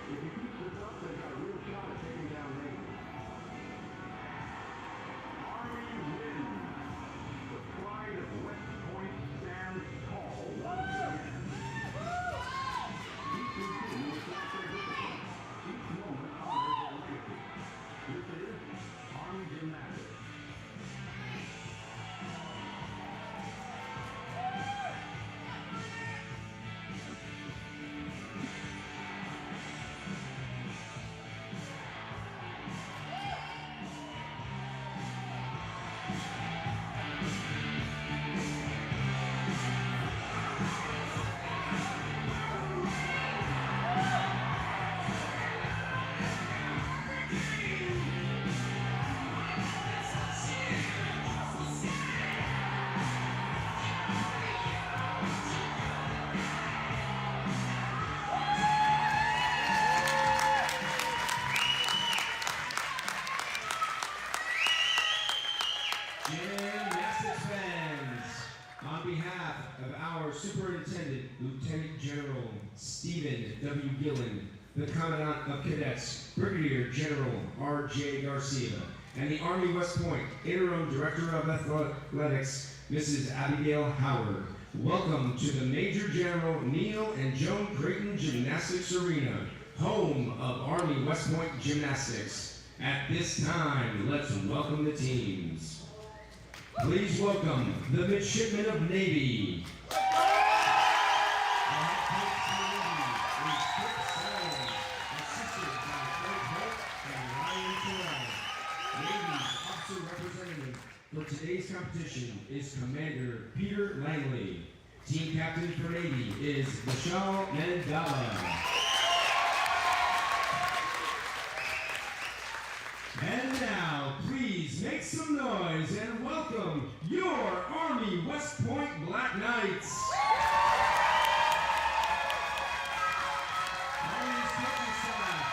If he keeps this up, they've got a real shot at taking down Navy. Army wins. The pride of West Point stands tall once again. Each routine reflects their discipline. Each moment honors their legacy. This is Army Gymnastics. Gymnastics fans, on behalf of our Superintendent, Lieutenant General Stephen W. Gillen, the Commandant of Cadets, Brigadier General R.J. Garcia, and the Army West Point Interim Director of Athletics, Mrs. Abigail Howard, welcome to the Major General Neil and Joan Creighton Gymnastics Arena, home of Army West Point Gymnastics. At this time, let's welcome the teams. Please welcome the Midshipmen of Navy. The assisted by Craig Holt and Ryan Terrell. Navy's officer representative for today's competition is Commander Peter Langley. Team captain for Navy is Michelle Mandala. And now, please make some noise and welcome your Army West Point Black Knights. Army's coaching staff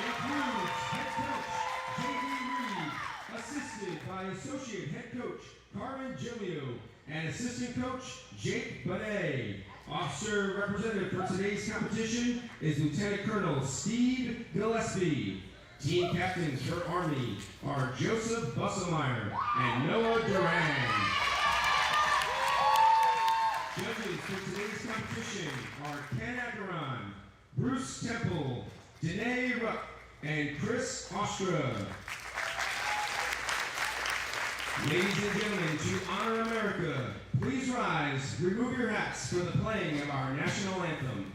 includes head coach J.D. Reed, assisted by associate head coach Carmen Gilio, and assistant coach Jake Bonet. Officer representative for today's competition is Lieutenant Colonel Steve Gillespie. Team captains for Army are Joseph Busselmeyer and Noah Duran. Judges for today's competition are Ken Acheron, Bruce Temple, Danae Rupp, and Chris Ostra. Ladies and gentlemen, to honor America, please rise, remove your hats for the playing of our national anthem.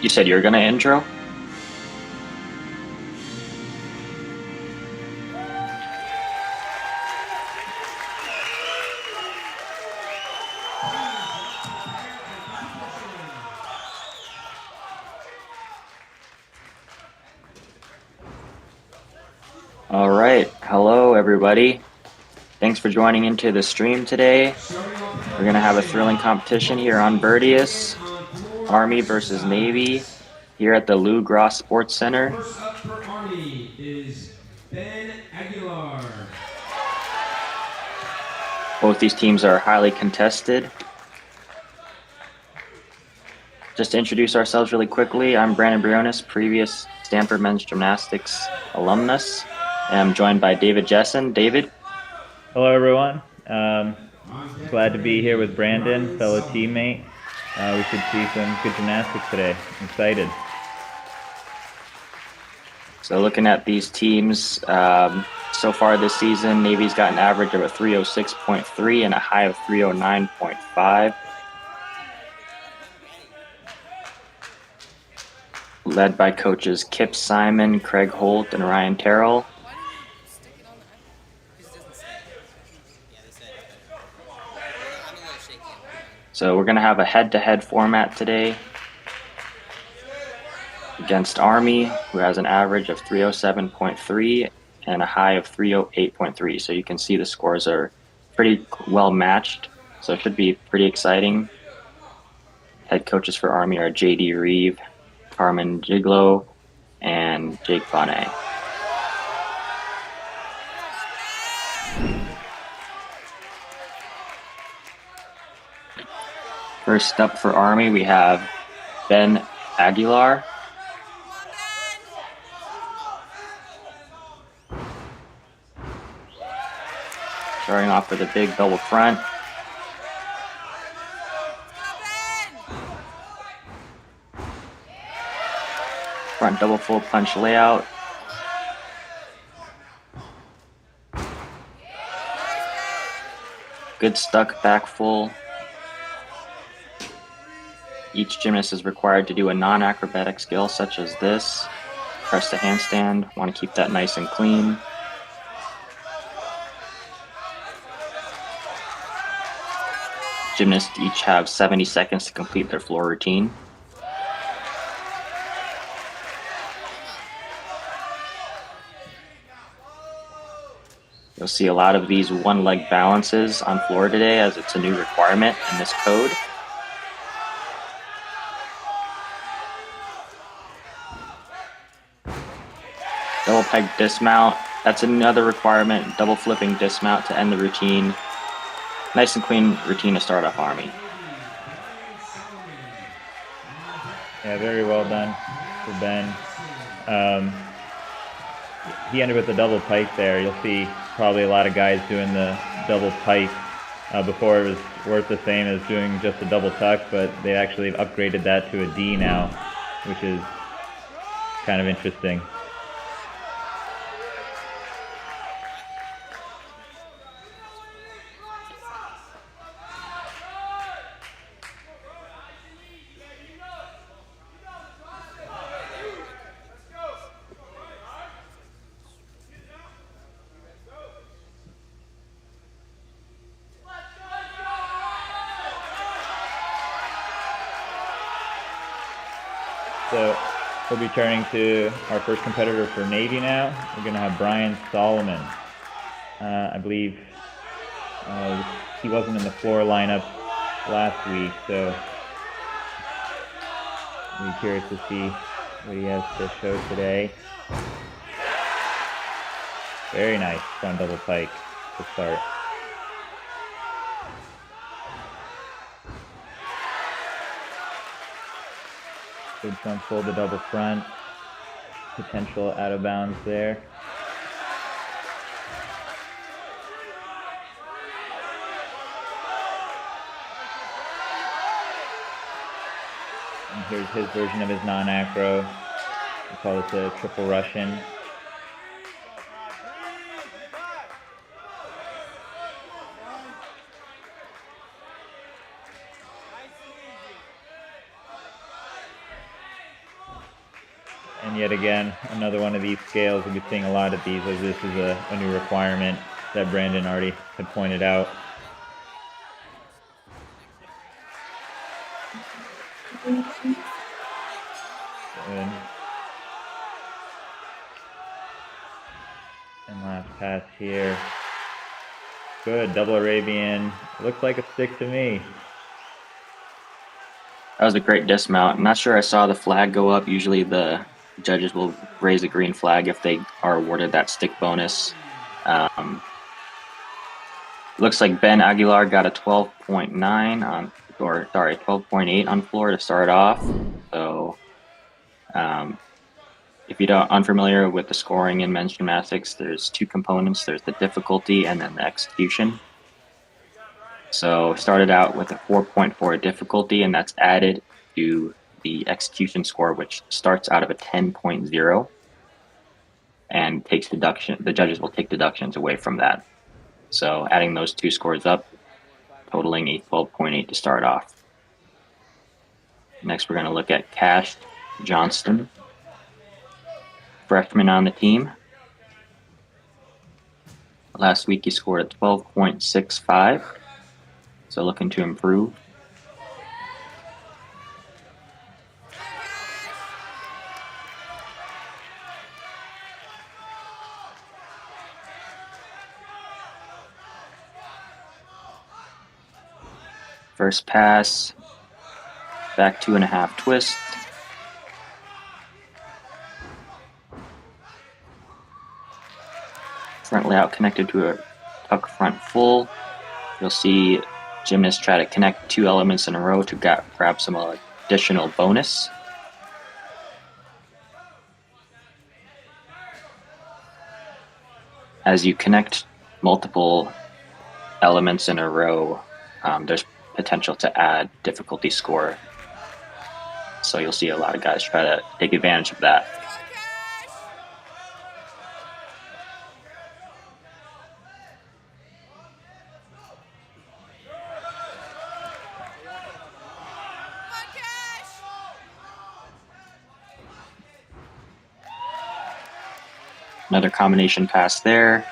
You said you're gonna intro? All right, hello everybody. Thanks for joining into the stream today. We're gonna have a thrilling competition here on Virtius. Army versus Navy here at the Lou Gross Sports Center. First up for Army is Ben Aguilar. Both these teams are highly contested. Just to introduce ourselves really quickly, I'm Brandon Briones, previous Stanford Men's Gymnastics alumnus. And I'm joined by David Jessen. David? Hello, everyone. Glad to be here with Brandon, fellow teammate. We should see some good gymnastics today. I'm excited. So looking at these teams, so far this season, Navy's got an average of a 306.3 and a high of 309.5. Led by coaches Kip Simon, Craig Holt, and Ryan Terrell. So we're going to have a head-to-head format today against Army, who has an average of 307.3 and a high of 308.3. So you can see the scores are pretty well matched, so it should be pretty exciting. Head coaches for Army are J.D. Reeve, Carmen Giglo, and Jake Bonnet. First up for Army, we have Ben Aguilar. Starting off with a big double front. Front double full punch layout. Good stuck back full. Each gymnast is required to do a non-acrobatic skill such as this. Press the handstand. Want to keep that nice and clean. Gymnasts each have 70 seconds to complete their floor routine. You'll see a lot of these one-leg balances on floor today, as it's a new requirement in this code. Double peg dismount, that's another requirement. Double flipping dismount to end the routine. Nice and clean routine to start off Army. Yeah, very well done for Ben. He ended with the double pike there. You'll see probably a lot of guys doing the double pike. Before it was worth the same as doing just a double tuck, but they actually upgraded that to a D now, which is kind of interesting. So we'll be turning to our first competitor for Navy now. We're going to have Brian Solomon. I believe he wasn't in the floor lineup last week, so I'll be curious to see what he has to show today. Very nice front double pike to start. Good front full to double front. Potential out of bounds there. And here's his version of his non-acro. We call this a triple Russian. And yet again, another one of these scales. We'll be seeing a lot of these, as this is a new requirement that Brandon already had pointed out. Good. And last pass here. Good, double Arabian. Looks like a stick to me. That was a great dismount. I'm not sure I saw the flag go up. Usually the judges will raise a green flag if they are awarded that stick bonus. Looks like Ben Aguilar got a 12.9 on, or sorry, 12.8 on floor to start off. So if if you're unfamiliar with the scoring in men's gymnastics, there's two components. There's the difficulty and then the execution. So started out with a 4.4 difficulty, and that's added to the execution score, which starts out of a 10.0 and takes deduction. The judges will take deductions away from that. So adding those two scores up, totaling a 12.8 to start off. Next, we're going to look at Cash Johnston, freshman on the team. Last week he scored a 12.65, so looking to improve. First pass, back 2.5 twist. Front layout connected to a tuck front full. You'll see gymnasts try to connect two elements in a row to grab some additional bonus. As you connect multiple elements in a row, there's potential to add difficulty score. So you'll see a lot of guys try to take advantage of that. Another combination pass there.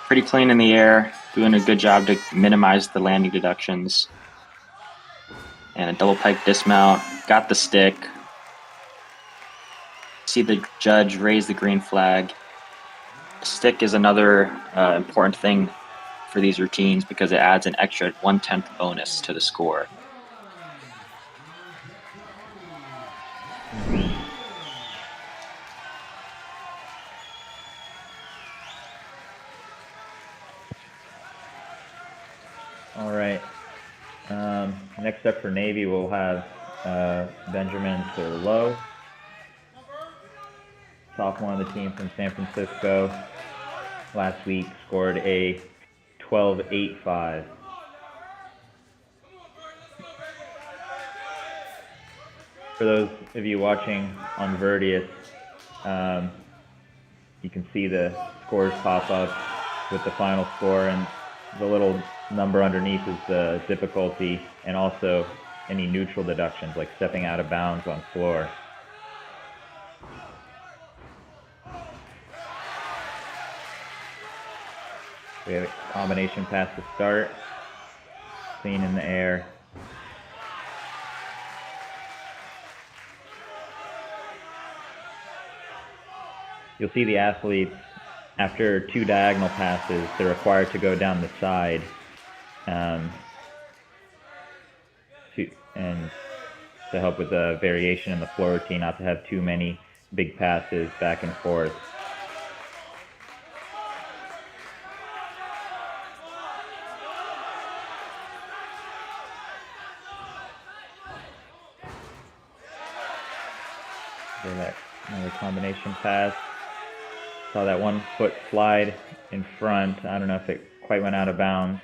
Pretty clean in the air, doing a good job to minimize the landing deductions. And a double pike dismount, got the stick. See the judge raise the green flag. Stick is another important thing for these routines because it adds an extra 1/10 bonus to the score. All right. Next up for Navy, we'll have Benjamin Lowe, sophomore on the team from San Francisco. Last week scored a 12.85. For those of you watching on Virtius, you can see the scores pop up with the final score, and the little number underneath is the difficulty and also any neutral deductions like stepping out of bounds on floor. We have a combination pass to start, clean in the air. You'll see the athletes, after 2 diagonal passes, they're required to go down the side to help with the variation in the floor routine, not to have too many big passes back and forth. Another combination pass. Saw that 1 foot slide in front. I don't know if it quite went out of bounds.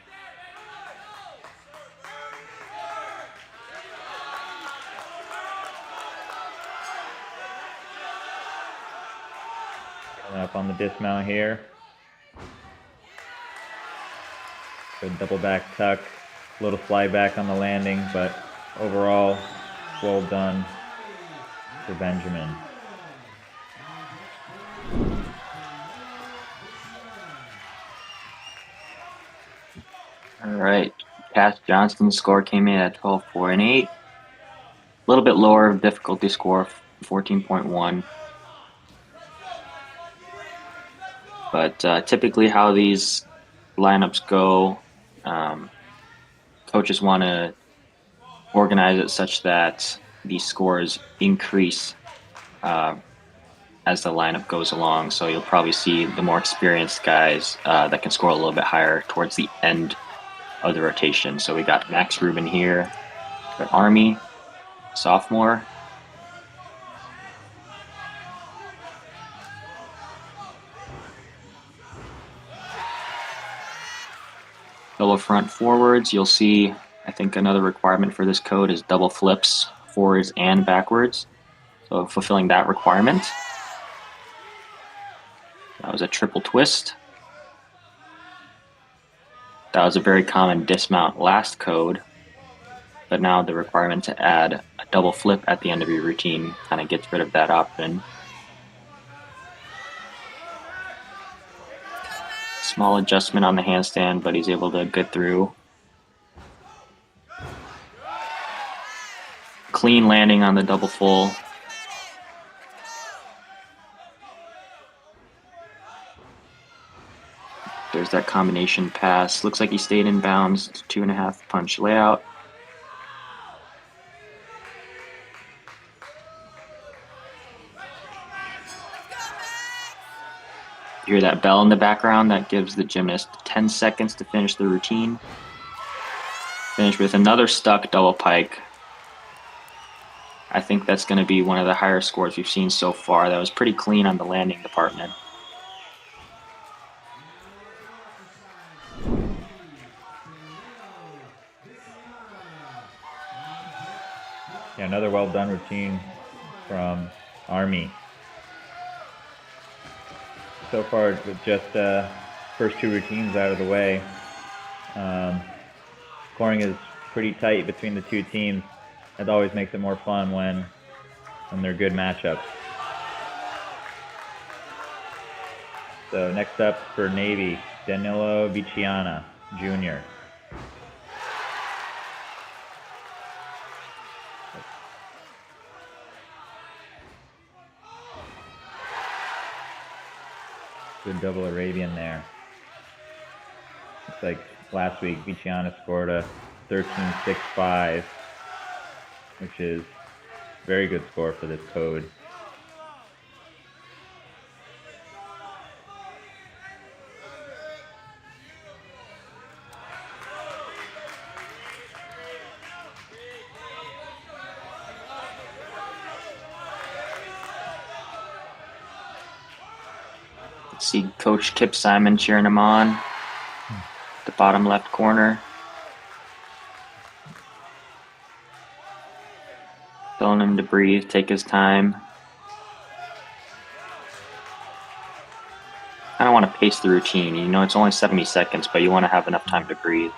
Coming up on the dismount here. Good double back tuck. A little slide back on the landing, but overall, well done for Benjamin. All right, Cash Johnston's score came in at 12.8. A little bit lower of difficulty score, 14.1. But typically how these lineups go, coaches want to organize it such that the scores increase as the lineup goes along. So you'll probably see the more experienced guys that can score a little bit higher towards the end of the rotation. So we got Max Rubin here, the Army, sophomore. double front forwards. You'll see, I think another requirement for this code is double flips, forwards and backwards. So fulfilling that requirement. That was a triple twist. That was a very common dismount last code, but now the requirement to add a double flip at the end of your routine kind of gets rid of that option. Small adjustment on the handstand, but he's able to get through. Clean landing on the double full. There's that combination pass. Looks like he stayed in bounds. 2.5 punch layout. You hear that bell in the background? That gives the gymnast 10 seconds to finish the routine. Finish with another stuck double pike. I think that's going to be one of the higher scores we've seen so far. That was pretty clean on the landing department. Yeah, another well done routine from Army. So far, with just first two routines out of the way, scoring is pretty tight between the two teams. It always makes it more fun when they're good matchups. So next up for Navy, Danilo Viciana, Jr. Good double Arabian there. Looks like last week Viciana scored a 13.65, which is a very good score for this code. See Coach Kip Simon cheering him on. The bottom left corner. Telling him to breathe, take his time. I don't want to pace the routine. You know, it's only 70 seconds, but you want to have enough time to breathe.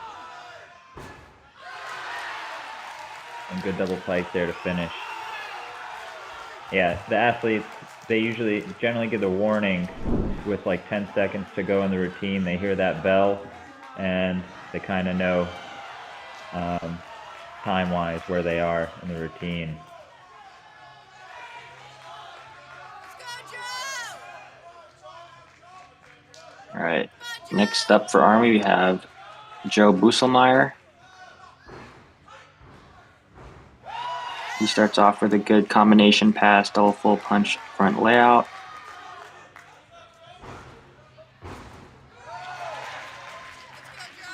And good double pike there to finish. Yeah, the athletes, they generally get a warning with like 10 seconds to go in the routine. They hear that bell and they kind of know time-wise where they are in the routine. All right, next up for Army, we have Joe Busselmeyer. He starts off with a good combination pass, double full punch front layout.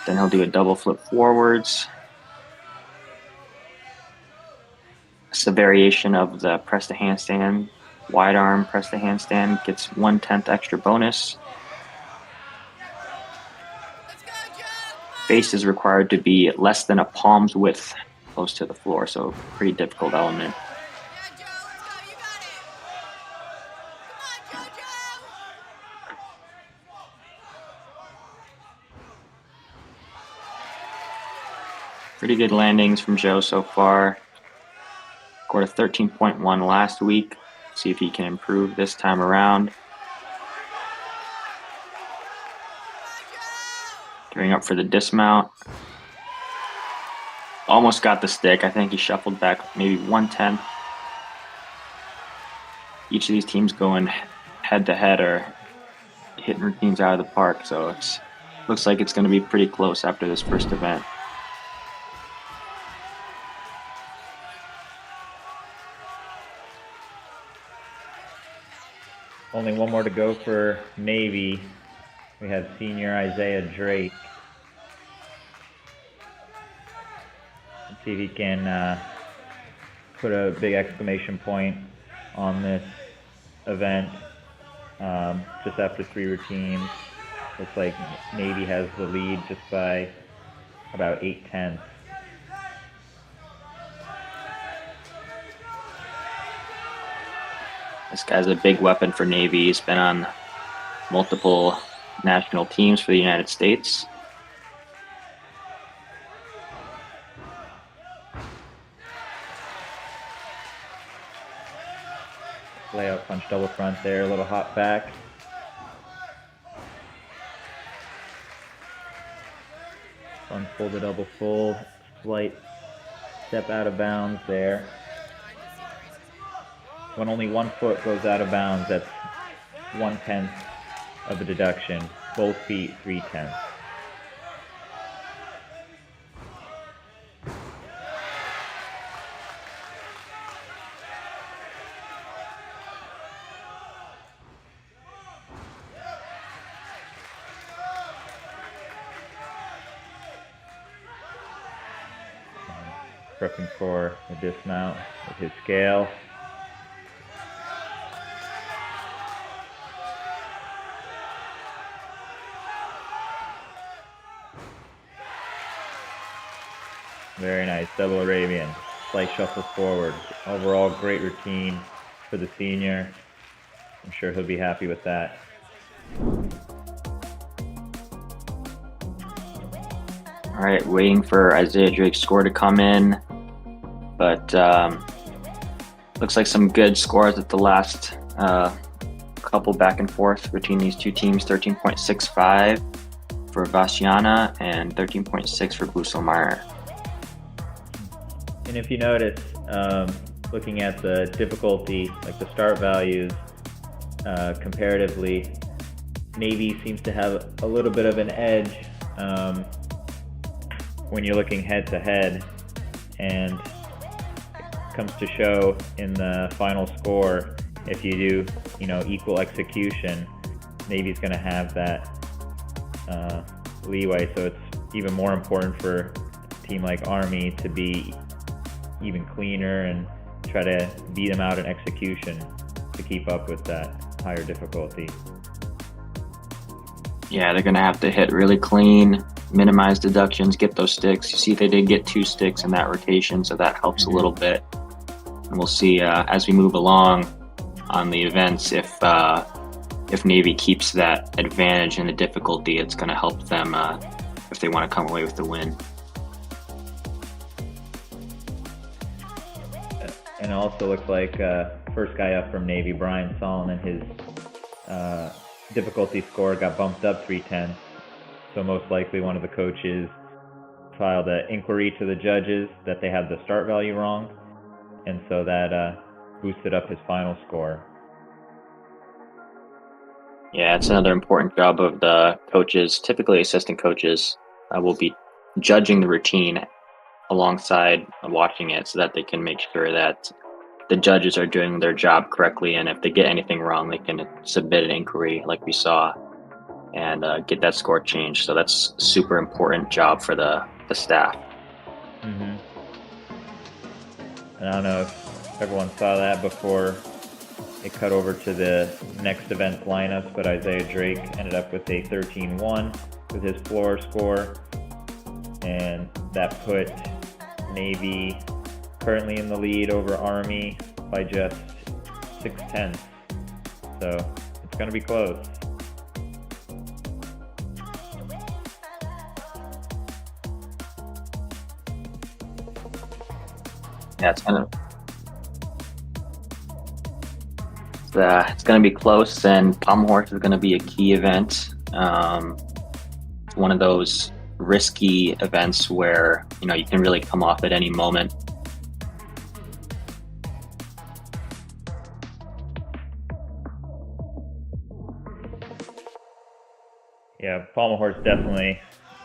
Then he'll do a double flip forwards. It's a variation of the press to handstand. Wide arm press to handstand gets 1/10 extra bonus. Face is required to be less than a palm's width close to the floor, so pretty difficult element. Pretty good landings from Joe so far. Scored a 13.1 last week. See if he can improve this time around. Gearing up for the dismount. Almost got the stick. I think he shuffled back maybe 1/10. Each of these teams going head to head are hitting routines out of the park, so it looks like it's going to be pretty close after this first event. Only one more to go for Navy. We have senior Isaiah Drake. Let's see if he can put a big exclamation point on this event. Just after 3 routines. Looks like Navy has the lead just by about 8/10. This guy's a big weapon for Navy. He's been on multiple national teams for the United States. Layout punch double front there, a little hop back. Unfold the double full, slight step out of bounds there. When only 1 foot goes out of bounds, that's 1/10 of a deduction. Both feet, 3/10. Prepping for a dismount with his scale. Very nice, double Arabian. Slight shuffle forward. Overall, great routine for the senior. I'm sure he'll be happy with that. All right, waiting for Isaiah Drake's score to come in, but looks like some good scores at the last couple back and forth between these two teams. 13.65 for Vasiana and 13.6 for Busselmeyer. And if you notice, looking at the difficulty, like the start values, comparatively, Navy seems to have a little bit of an edge when you're looking head to head, and it comes to show in the final score. If you do, equal execution, Navy's going to have that leeway. So it's even more important for a team like Army to be even cleaner and try to beat them out in execution to keep up with that higher difficulty. Yeah, they're going to have to hit really clean, minimize deductions, get those sticks. You see they did get 2 sticks in that rotation, so that helps a little bit. And we'll see as we move along on the events if Navy keeps that advantage in the difficulty, it's going to help them if they want to come away with the win. And it also looks like first guy up from Navy, Brian Solomon, his difficulty score got bumped up 3/10. So most likely one of the coaches filed an inquiry to the judges that they had the start value wrong, and so that boosted up his final score. Yeah, it's another important job of the coaches. Typically, assistant coaches will be judging the routine alongside watching it so that they can make sure that the judges are doing their job correctly, and if they get anything wrong, they can submit an inquiry like we saw and get that score changed. So that's a super important job for the staff. Mm-hmm. And I don't know if everyone saw that before it cut over to the next event's lineups, but Isaiah Drake ended up with a 13-1 with his floor score, and that put Navy currently in the lead over Army by just 6/10. So it's going to be close. Yeah, it's going to be close, and Pommel Horse is going to be a key event. It's one of those risky events where you can really come off at any moment. Yeah, Pommel Horse definitely.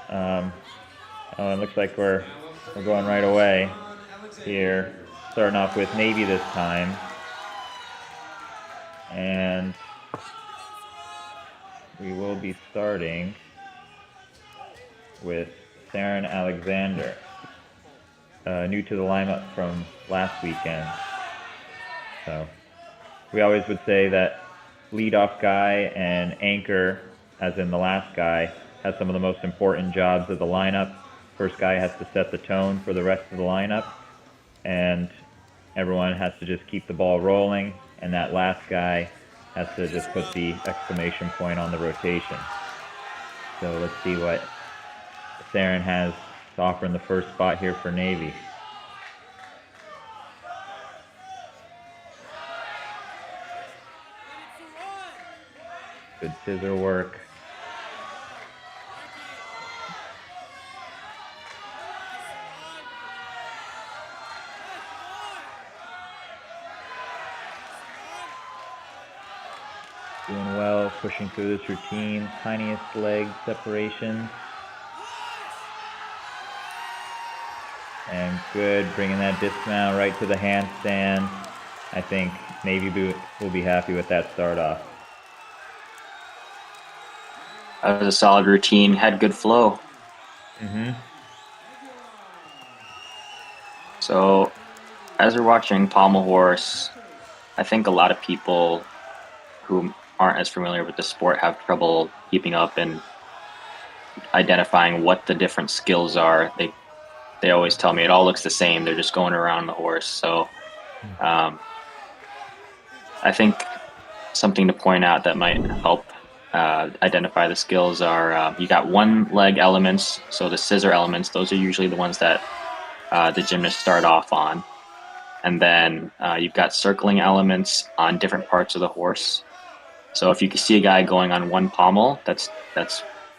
It looks like we're going right away here. Starting off with Navy this time. And we will be starting with Saren Alexander, new to the lineup from last weekend. So we always would say that leadoff guy and anchor, as in the last guy, has some of the most important jobs of the lineup. first guy has to set the tone for the rest of the lineup, and everyone has to just keep the ball rolling, and that last guy has to just put the exclamation point on the rotation. So let's see what Saren has to offer in the first spot here for Navy. Good scissor work. Doing well, pushing through this routine, tiniest leg separations. And good, bringing that dismount right to the handstand. I think Navy will be happy with that start off. That was a solid routine, had good flow. So, as we're watching Pommel horse, I think a lot of people who aren't as familiar with the sport have trouble keeping up and identifying what the different skills are. They always tell me it all looks the same. They're just going around the horse. So I think something to point out that might help identify the skills are you got one leg elements. So the scissor elements, those are usually the ones that the gymnasts start off on. And then you've got circling elements on different parts of the horse. So if you can see a guy going on one pommel, that's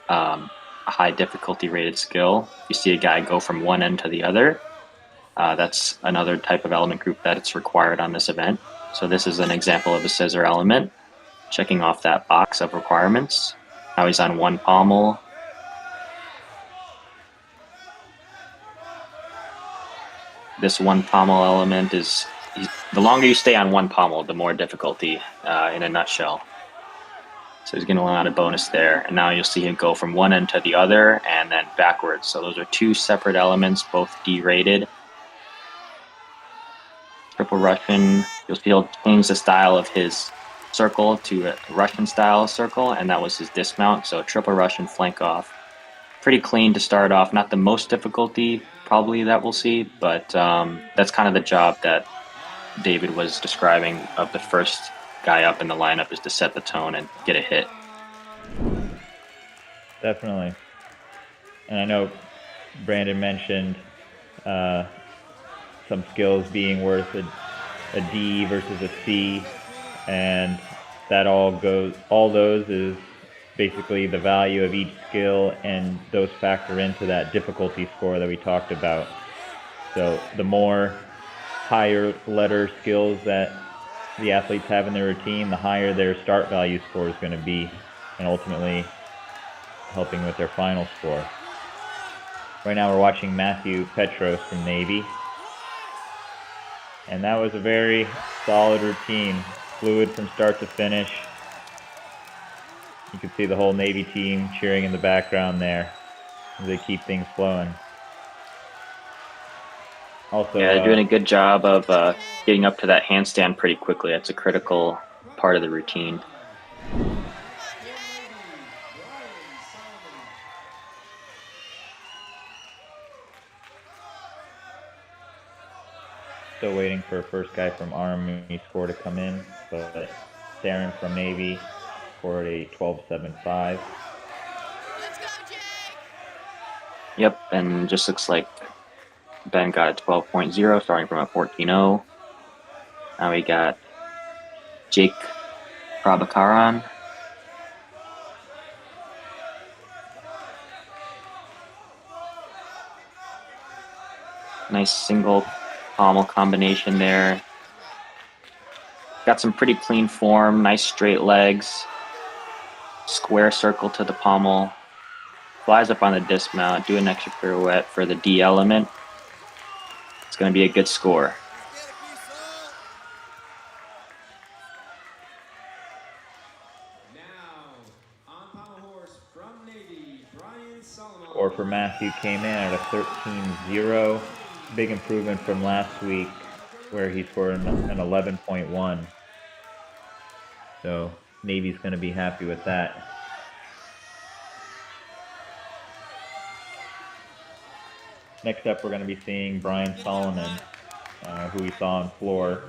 a high difficulty rated skill. If you see a guy go from one end to the other, that's another type of element group that it's required on this event. So this is an example of a scissor element, checking off that box of requirements. Now he's on one pommel. This one pommel element is, the longer you stay on one pommel, the more difficulty in a nutshell. So he's getting a lot of bonus there. And now you'll see him go from one end to the other and then backwards. So those are two separate elements, both D-rated. Triple Russian, you'll see he'll change the style of his circle to a Russian style circle, and that was his dismount. So triple Russian flank off. Pretty clean to start off. Not the most difficulty probably that we'll see, but that's kind of the job that David was describing of the first guy up in the lineup, is to set the tone and get a hit. Definitely. And I know Brandon mentioned some skills being worth a D versus a C, and that all those is basically the value of each skill, and those factor into that difficulty score that we talked about. So the more higher letter skills that the athletes have in their routine, the higher their start value score is going to be, and ultimately helping with their final score. Right now we're watching Matthew Petros from Navy, and that was a very solid routine, fluid from start to finish. You can see the whole Navy team cheering in the background there as they keep things flowing. Also, yeah, they're doing a good job of getting up to that handstand pretty quickly. That's a critical part of the routine. Still waiting for a first guy from Army score to come in, but Saren from Navy scored a 12.75. Yep, and just looks like Ben got a 12.0, starting from a 14.0. Now we got Jake Prabhakaran. Nice single pommel combination there. Got some pretty clean form, nice straight legs. Square circle to the pommel. Flies up on the dismount, do an extra pirouette for the D element. It's going to be a good score. Score for Matthew came in at a 13.0. Big improvement from last week where he scored an 11.1. So Navy's going to be happy with that. Next up, we're going to be seeing Brian Solomon, who we saw on floor.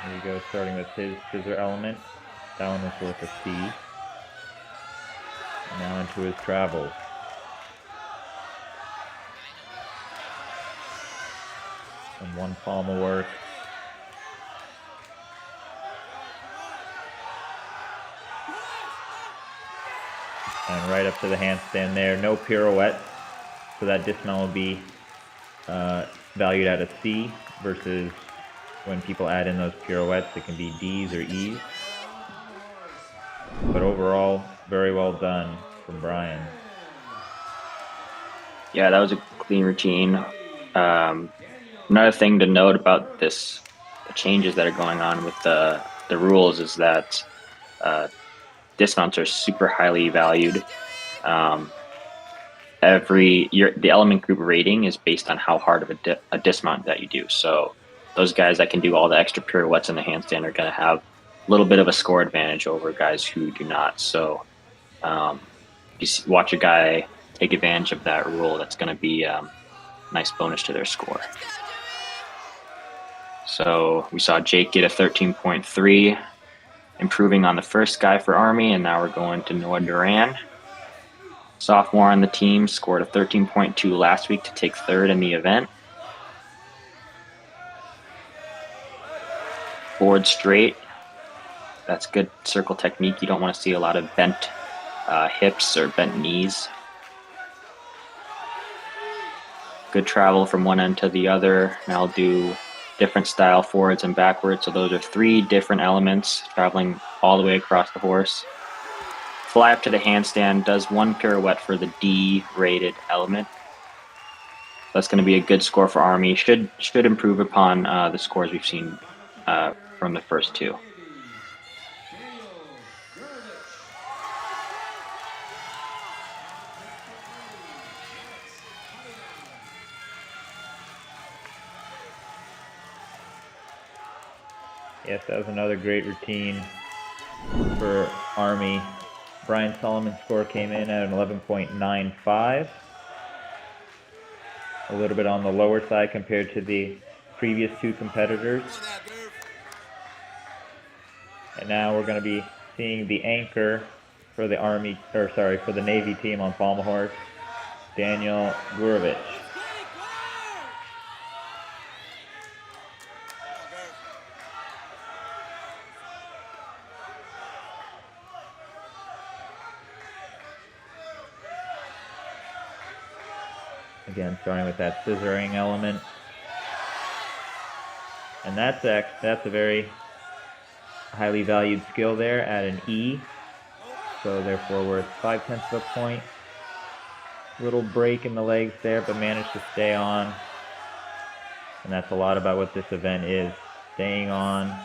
Here we go, starting with his scissor element. That one was worth a C. Now into his travels. And one pommel work. And right up to the handstand there. No pirouette. So that dismount will be valued at a C versus when people add in those pirouettes, it can be D's or E's. But overall, very well done from Brian. Yeah, that was a clean routine. Another thing to note about this, the changes that are going on with the rules, is that dismounts are super highly valued. The element group rating is based on how hard of a dismount that you do. So those guys that can do all the extra pirouettes in the handstand are going to have a little bit of a score advantage over guys who do not. So you watch a guy take advantage of that rule, that's going to be a nice bonus to their score. So we saw Jake get a 13.3, improving on the first guy for Army, and now we're going to Noah Duran. Sophomore on the team, scored a 13.2 last week to take third in the event. Board straight. That's good circle technique. You don't want to see a lot of bent hips or bent knees. Good travel from one end to the other. Now I'll do different style forwards and backwards. So those are 3 different elements traveling all the way across the horse. Fly up to the handstand, does 1 pirouette for the D-rated element. That's going to be a good score for Army. Should improve upon the scores we've seen from the first 2. Yes, that was another great routine for Army. Brian Solomon's score came in at an 11.95. A little bit on the lower side compared to the previous 2 competitors. And now we're going to be seeing the anchor for the for the Navy team on pommel horse, Daniel Gurovich. Again, starting with that scissoring element. And that's a very highly valued skill there at an E. So therefore worth 0.5 of a point. Little break in the legs there, but managed to stay on. And that's a lot about what this event is. Staying on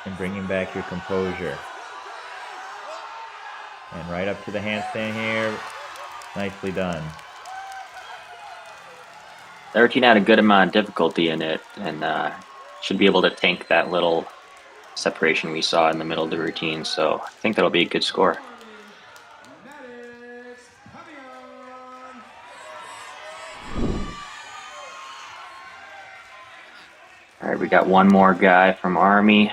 and bringing back your composure. And right up to the handstand here. Nicely done. The routine had a good amount of difficulty in it, and should be able to tank that little separation we saw in the middle of the routine. So I think that'll be a good score. All right, we got one more guy from Army.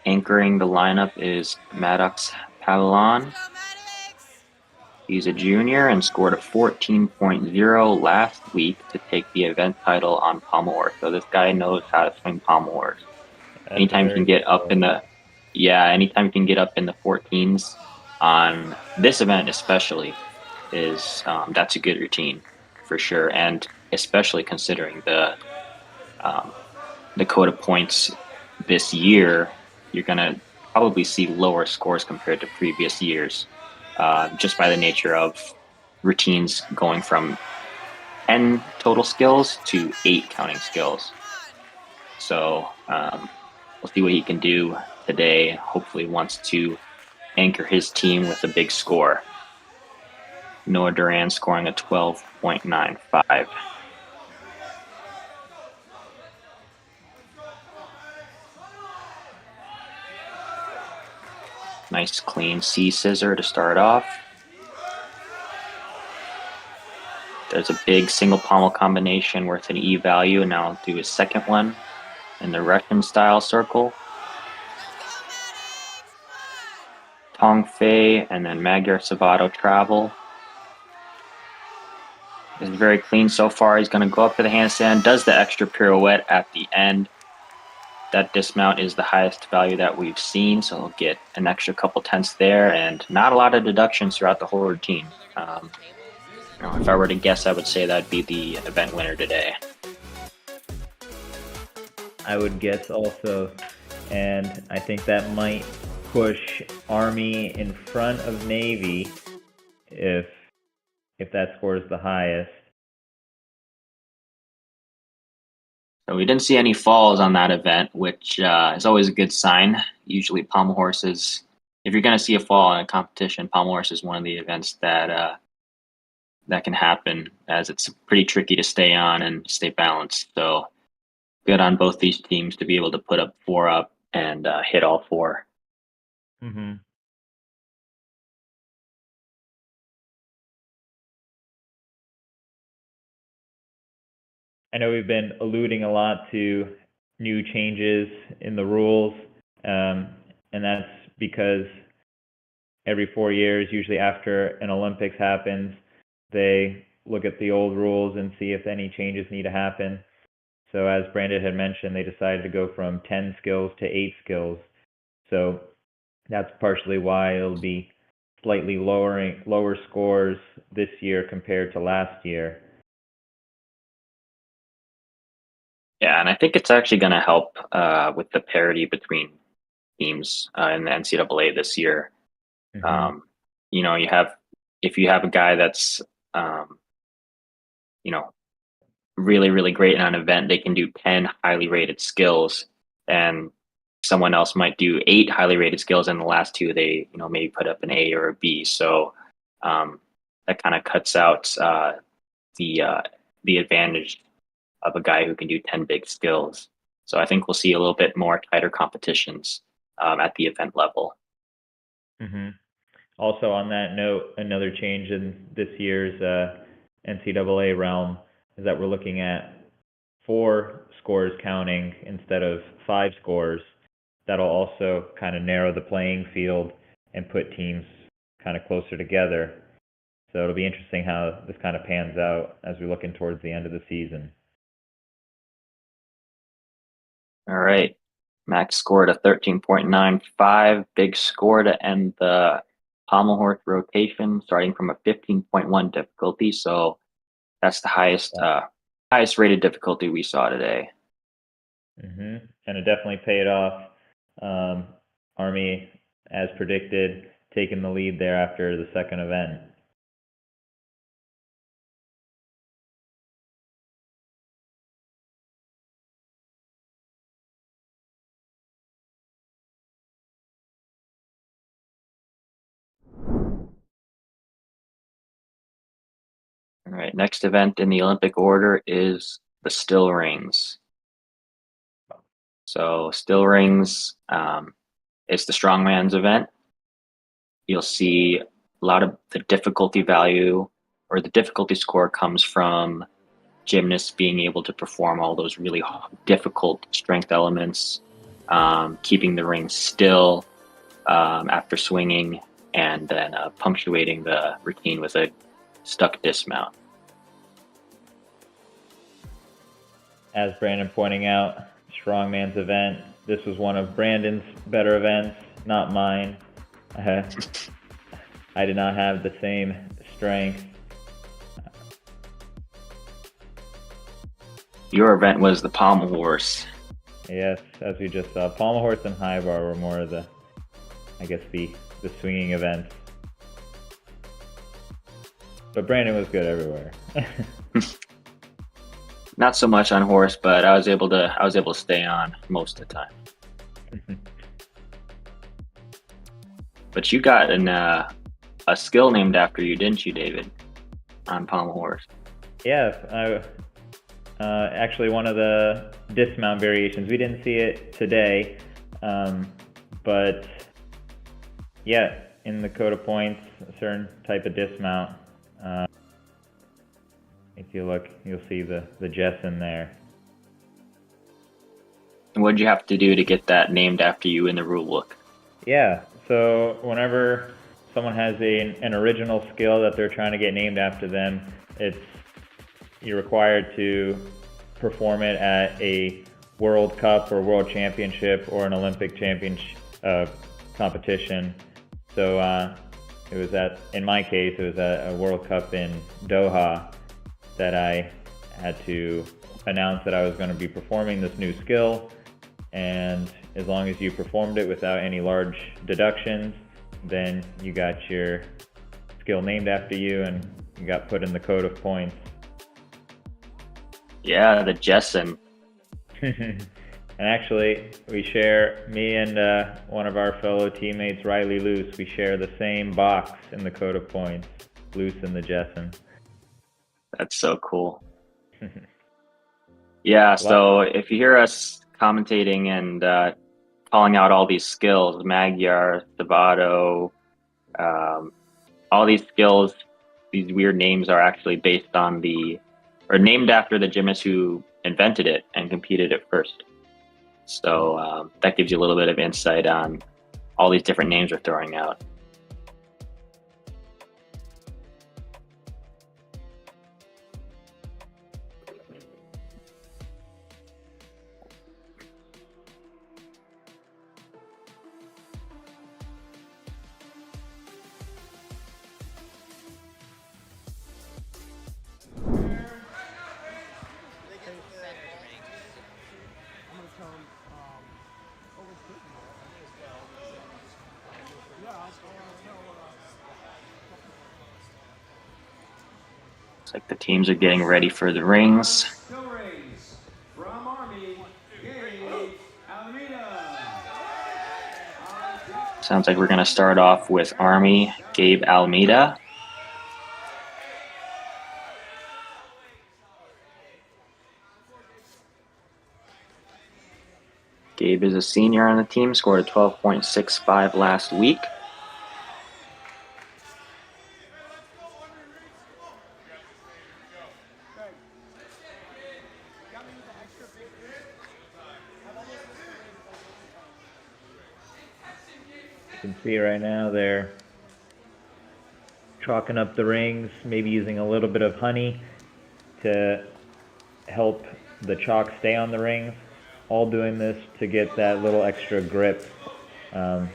Anchoring the lineup is Maddox Pavillon. He's a junior and scored a 14.0 last week to take the event title on pommel horse. So this guy knows how to swing pommel horse. Anytime you can get up in the 14s on this event especially, is that's a good routine for sure. And especially considering the Dakota points this year, you're gonna probably see lower scores compared to previous years. Just by the nature of routines going from 10 total skills to 8 counting skills. So we'll see what he can do today. Hopefully wants to anchor his team with a big score. Noah Duran scoring a 12.95. Nice clean C scissor to start off. There's a big single pommel combination worth an E value, and now I'll do a second one in the Russian style circle. Tong Fei and then Magyar Savato travel. This is very clean so far. He's going to go up to the handstand, does the extra pirouette at the end. That dismount is the highest value that we've seen, so he'll get an extra couple tenths there, and not a lot of deductions throughout the whole routine. If I were to guess, I would say that'd be the event winner today. I would guess also, and I think that might push Army in front of Navy if that scores the highest. So we didn't see any falls on that event, which is always a good sign. Usually pommel horses, if you're going to see a fall in a competition, pommel horse is one of the events that can happen, as it's pretty tricky to stay on and stay balanced. So good on both these teams to be able to put up 4 up and hit all 4. Mm-hmm. I know we've been alluding a lot to new changes in the rules, and that's because every 4 years, usually after an Olympics happens, they look at the old rules and see if any changes need to happen. So as Brandon had mentioned, they decided to go from 10 skills to 8 skills. So that's partially why it'll be slightly lower scores this year compared to last year. Yeah, and I think it's actually going to help with the parity between teams in the NCAA this year. Mm-hmm. If you have a guy that's really, really great in an event, they can do 10 highly rated skills, and someone else might do 8 highly rated skills, and the last 2 they maybe put up an A or a B. So that kind of cuts out the advantage of a guy who can do 10 big skills. So I think we'll see a little bit more tighter competitions at the event level. Mm-hmm. Also, on that note, another change in this year's NCAA realm is that we're looking at 4 scores counting instead of 5 scores. That'll also kind of narrow the playing field and put teams kind of closer together. So it'll be interesting how this kind of pans out as we look in towards the end of the season. All right. Max scored a 13.95, big score to end the pommel horse rotation, starting from a 15.1 difficulty. So that's the highest rated difficulty we saw today. Mm-hmm. And it definitely paid off. Army, as predicted, taking the lead there after the second event. All right, next event in the Olympic order is the still rings. So still rings, it's the strongman's event. You'll see a lot of the difficulty value or the difficulty score comes from gymnasts being able to perform all those really difficult strength elements, keeping the ring still after swinging, and then punctuating the routine with a stuck dismount. As Brandon pointing out, strongman's event. This was one of Brandon's better events, not mine. I did not have the same strength. Your event was the pommel horse. Yes, as we just saw, pommel horse and high bar were more of the swinging events. But Brandon was good everywhere. Not so much on horse, but I was able to stay on most of the time. But you got a skill named after you, didn't you, David? On pommel horse. Yeah, actually one of the dismount variations. We didn't see it today, but yeah, in the code of points, a certain type of dismount. If you look, you'll see the Jessen there. And what did you have to do to get that named after you in the rule book? Yeah, so whenever someone has an original skill that they're trying to get named after them, you're required to perform it at a World Cup or World Championship or an Olympic championship competition. So it was in my case, it was a World Cup in Doha that I had to announce that I was going to be performing this new skill. And as long as you performed it without any large deductions, then you got your skill named after you and you got put in the code of points. Yeah, the Jessen. And actually, me and one of our fellow teammates, Riley Luce, we share the same box in the code of points, Luce and the Jessen. That's so cool. Yeah, so if you hear us commentating and calling out all these skills, Magyar, Sabato, all these skills, these weird names are actually named after the gymnast who invented it and competed it first. So that gives you a little bit of insight on all these different names we're throwing out. Looks like the teams are getting ready for the rings. From Army, Gabe Alameda. Sounds like we're going to start off with Army, Gabe Almeida. Gabe is a senior on the team, scored a 12.65 last week. You can see right now they're chalking up the rings, maybe using a little bit of honey to help the chalk stay on the rings. All doing this to get that little extra grip, because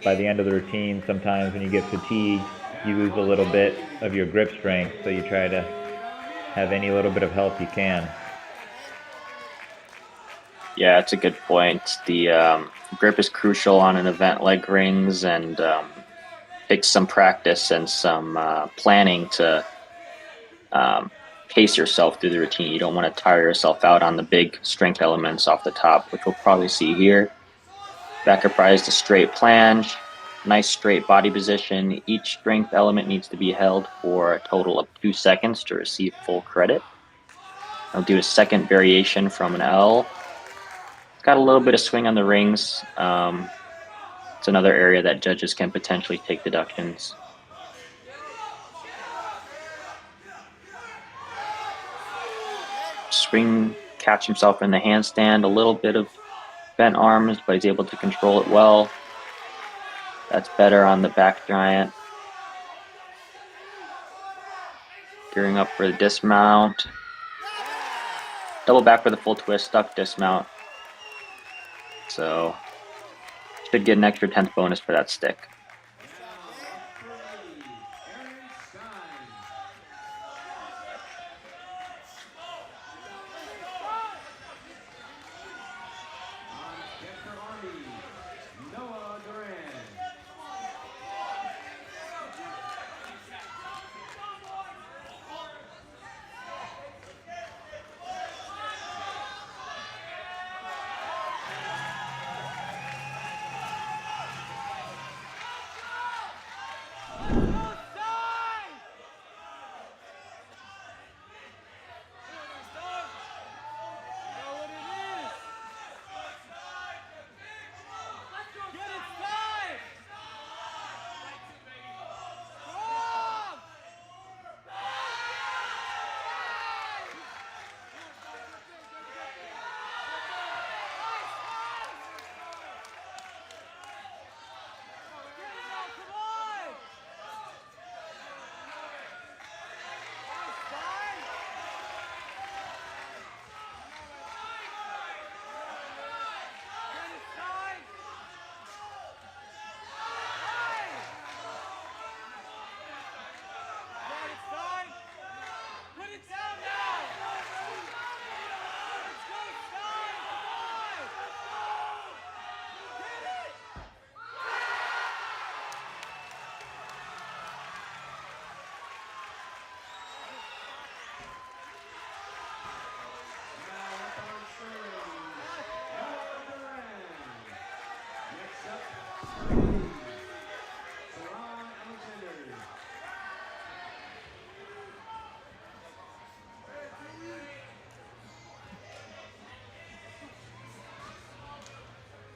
by the end of the routine, sometimes when you get fatigued, you lose a little bit of your grip strength, so you try to have any little bit of help you can. Yeah, it's a good point. The grip is crucial on an event like rings, and takes some practice and some planning to pace yourself through the routine. You don't want to tire yourself out on the big strength elements off the top, which we'll probably see here. That comprised a straight planche, nice straight body position. Each strength element needs to be held for a total of 2 seconds to receive full credit. I'll do a second variation from an L. It's got a little bit of swing on the rings. It's another area that judges can potentially take deductions. Swing, catch himself in the handstand, a little bit of bent arms, but he's able to control it well. That's better on the back giant. Gearing up for the dismount. Double back with a full twist, stuck dismount. So, should get an extra 10th bonus for that stick.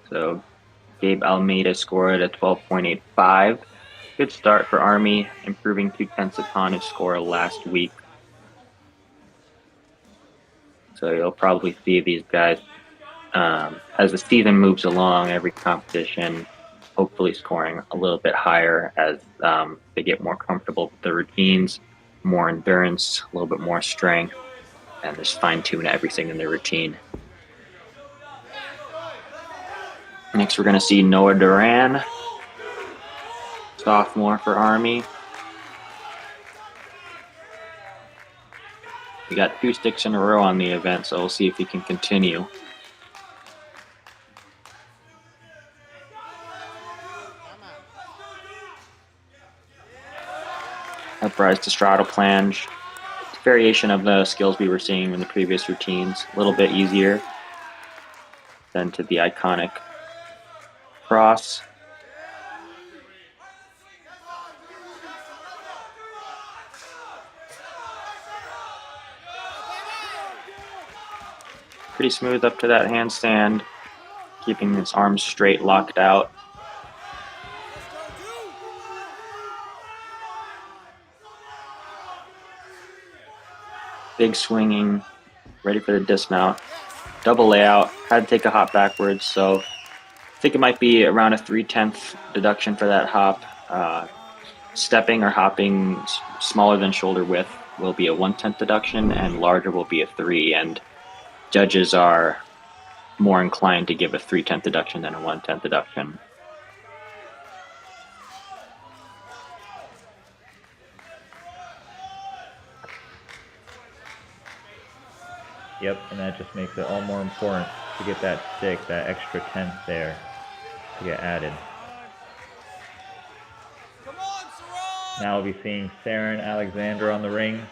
So Gabe Almeida scored a 12.85. Good start for Army, improving 2/10 upon his score last week. So you'll probably see these guys as the season moves along, every competition, hopefully scoring a little bit higher as they get more comfortable with the routines, more endurance, a little bit more strength, and just fine tune everything in their routine. Next, we're going to see Noah Duran, sophomore for Army. We got 2 sticks in a row on the event, so we'll see if he can continue. Uprise to straddle planche. It's a variation of the skills we were seeing in the previous routines. A little bit easier than to the iconic cross. Pretty smooth up to that handstand, keeping his arms straight, locked out. Big swinging, ready for the dismount. Double layout, had to take a hop backwards, so I think it might be around a 3/10 deduction for that hop. Stepping or hopping smaller than shoulder width will be a 1/10 deduction, and larger will be a 3, and judges are more inclined to give a 3/10 deduction than a 1/10 deduction. Yep, and that just makes it all more important to get that stick, that extra tenth there, to get added. Now we'll be seeing Saren Alexander on the ring,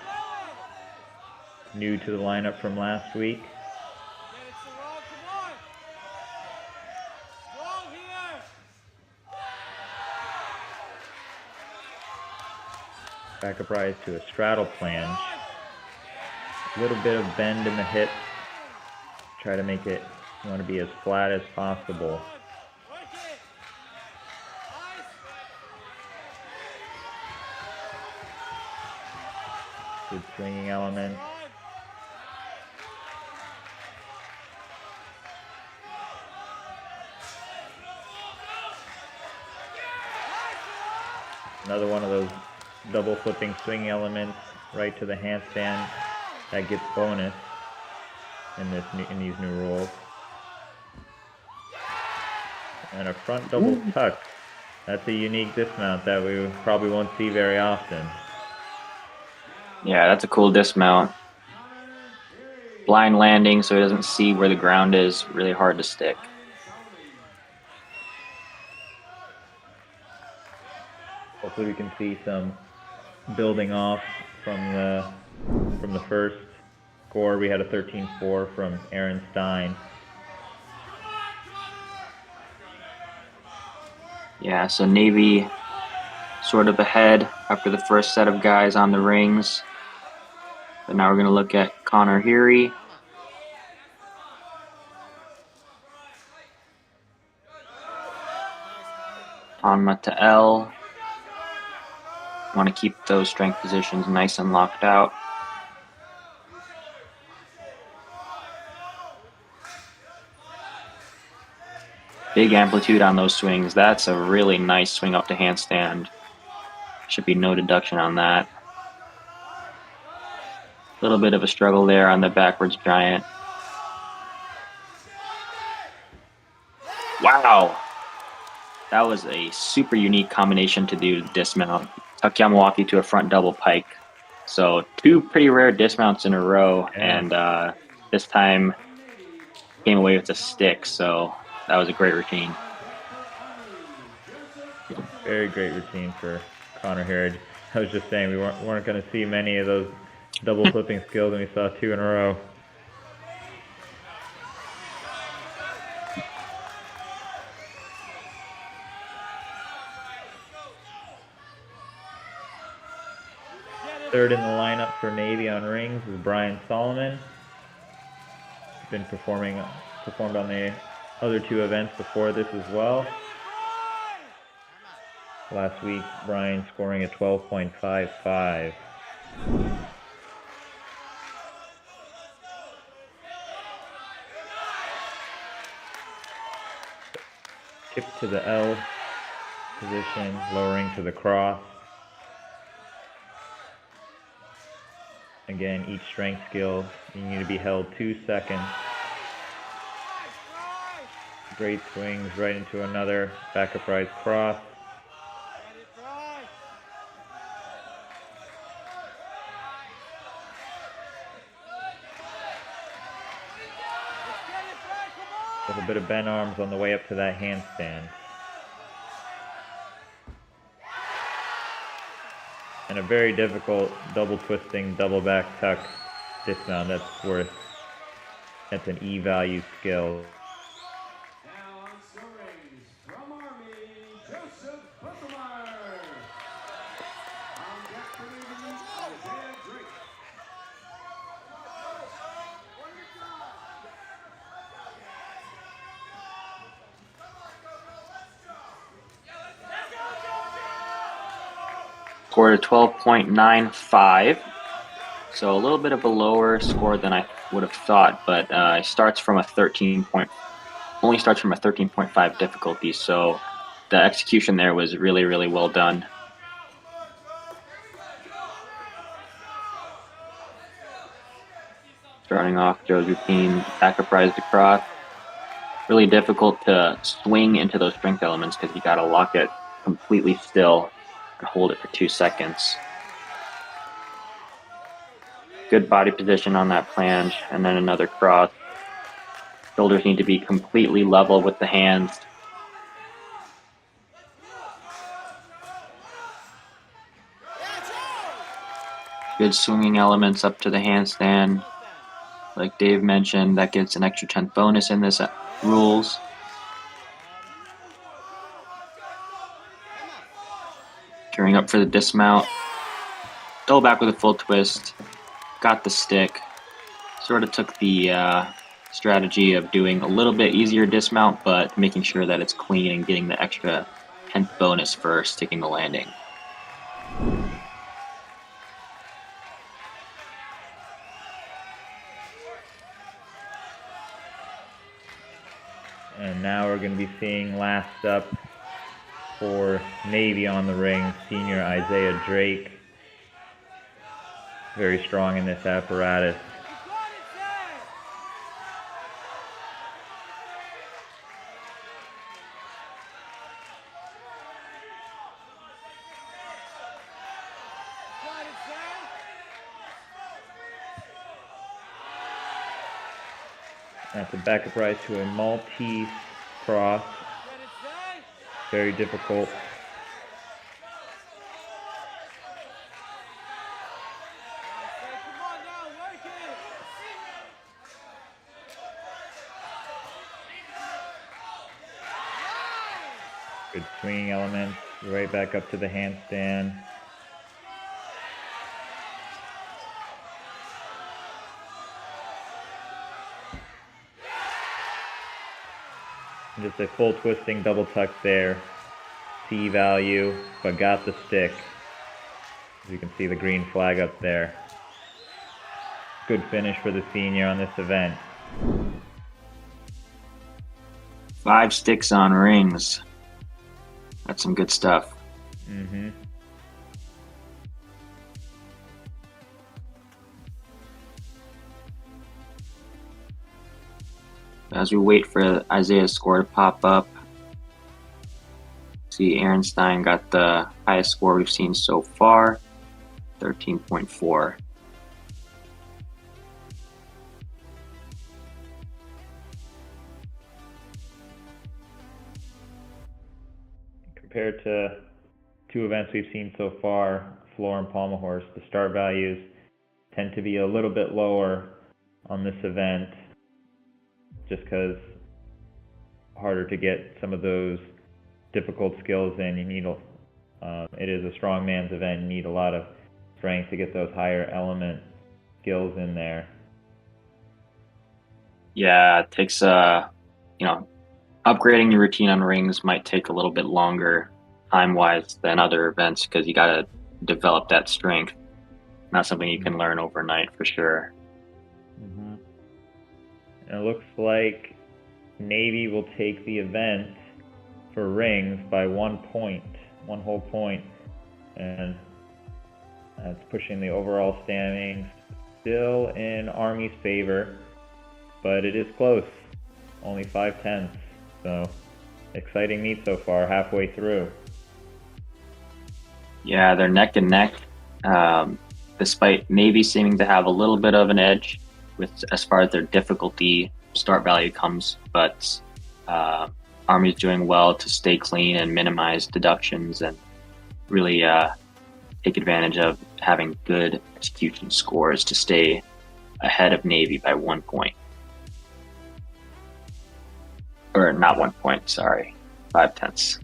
new to the lineup from last week. Back up rise to a straddle planche. A little bit of bend in the hips. Try to make it, you want to be as flat as possible. Good swinging element. Another one of those double flipping swing elements right to the handstand that gets bonus in these new rules. And a front double tuck. That's a unique dismount that we probably won't see very often. Yeah, that's a cool dismount. Blind landing, so he doesn't see where the ground is. Really hard to stick. Hopefully we can see some building off from the first score. We had a 13-4 from Aaron Stein. Yeah, so Navy sort of ahead after the first set of guys on the rings. But now we're going to look at Connor Heary. Tanma to L. Want to keep those strength positions nice and locked out. Big amplitude on those swings. That's a really nice swing up to handstand. Should be no deduction on that. A little bit of a struggle there on the backwards giant. Wow! That was a super unique combination to do dismount. Tuck Yamawaki to a front double pike. So 2 pretty rare dismounts in a row, and this time came away with a stick, so that was a great routine. Very great routine for Connor Heary. I was just saying we weren't going to see many of those double flipping skills, and we saw 2 in a row. Third in the lineup for Navy on rings is Brian Solomon. He's been performed on the other two events before this as well. Last week, Brian scoring a 12.55. Kick to the L position, lowering to the cross. Again, each strength skill, you need to be held 2 seconds. Great swings right into another back upright cross. A little bit of bent arms on the way up to that handstand. And a very difficult double twisting, double back tuck dismount. That's an E value skill. Now on scoring from Army, Joseph Pommel. On deck for Navy, Isaiah Drake. Scored a 12.95, so a little bit of a lower score than I would have thought, but it starts from a 13.5 difficulty, so the execution there was really, really well done. Starting off Joe's routine, back upright across. Really difficult to swing into those strength elements because you got to lock it completely still and hold it for 2 seconds. Good body position on that planche, and then another cross. Shoulders need to be completely level with the hands. Good swinging elements up to the handstand. Like Dave mentioned, that gets an extra 10th bonus in this rules. Gearing up for the dismount. Double back with a full twist. Got the stick. Sort of took the strategy of doing a little bit easier dismount, but making sure that it's clean and getting the extra 10th bonus for sticking the landing. And now we're going to be seeing last up for Navy on the ring, senior Isaiah Drake. Very strong in this apparatus. That's a back upright to a Maltese cross. Very difficult. Good swinging elements, right back up to the handstand. Just a full twisting double tuck there. C value, but got the stick. As you can see the green flag up there. Good finish for the senior on this event. 5 sticks on rings. That's some good stuff. Mm-hmm. As we wait for Isaiah's score to pop up, see Aaron Stein got the highest score we've seen so far, 13.4. Compared to 2 events we've seen so far, floor and pommel horse, the start values tend to be a little bit lower on this event, just because harder to get some of those difficult skills in. You need it is a strong man's event. You need a lot of strength to get those higher element skills in there. Yeah, it takes a upgrading your routine on rings might take a little bit longer time-wise than other events because you got to develop that strength. Not something you can learn overnight for sure. And it looks like Navy will take the event for rings by 1 point, 1 whole point, and that's pushing the overall standings still in Army's favor, but it is close, only 5/10. So exciting meet so far, halfway through. Yeah, they're neck and neck, despite Navy seeming to have a little bit of an edge with as far as their difficulty start value comes, but Army's doing well to stay clean and minimize deductions and really take advantage of having good execution scores to stay ahead of Navy by 1 point. Or not 1 point, sorry, 5/10.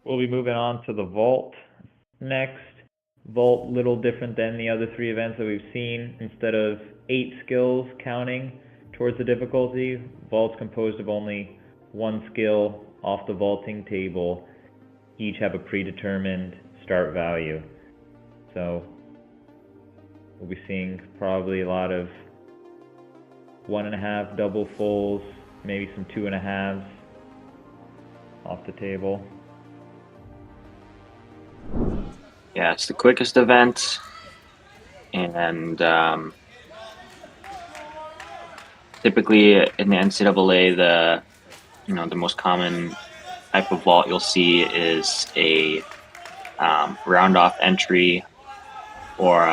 We'll be moving on to the vault next. Vault, little different than the other 3 events that we've seen. Instead of 8 skills counting towards the difficulty, vault's composed of only 1 skill off the vaulting table. Each have a predetermined start value. So we'll be seeing probably a lot of 1.5 double fulls, maybe some 2.5s off the table. Yeah, it's the quickest event, and typically in the NCAA, the most common type of vault you'll see is a round-off entry, or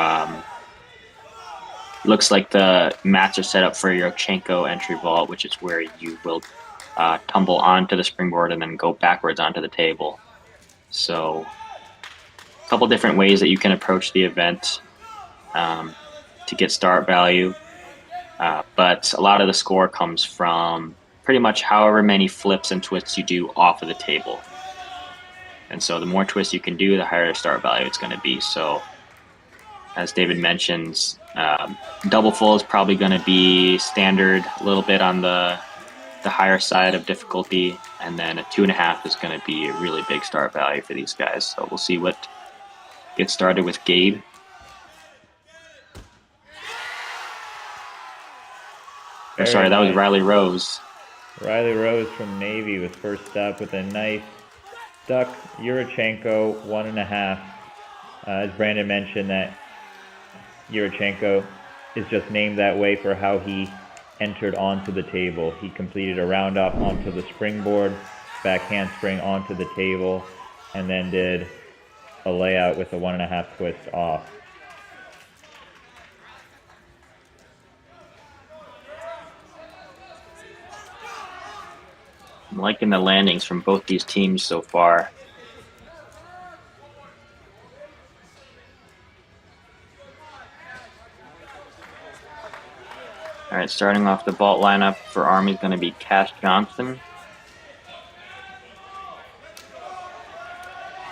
looks like the mats are set up for your Yurchenko entry vault, which is where you will tumble onto the springboard and then go backwards onto the table. So a couple different ways that you can approach the event to get start value, but a lot of the score comes from pretty much however many flips and twists you do off of the table. And so the more twists you can do, the higher start value it's going to be. So as David mentions, double full is probably going to be standard, a little bit on the higher side of difficulty, and then a 2.5 is going to be a really big start value for these guys. So we'll see what gets started with Gabe. Oh, sorry, that was Riley Rose. Riley Rose from Navy was first up with a nice duck Yurchenko 1.5. As Brandon mentioned, that Yurchenko is just named that way for how he entered onto the table. He completed a round off onto the springboard, back handspring onto the table, and then did a layout with a 1.5 twist off. I'm liking the landings from both these teams so far. All right, starting off the vault lineup for Army is going to be Cash Johnson,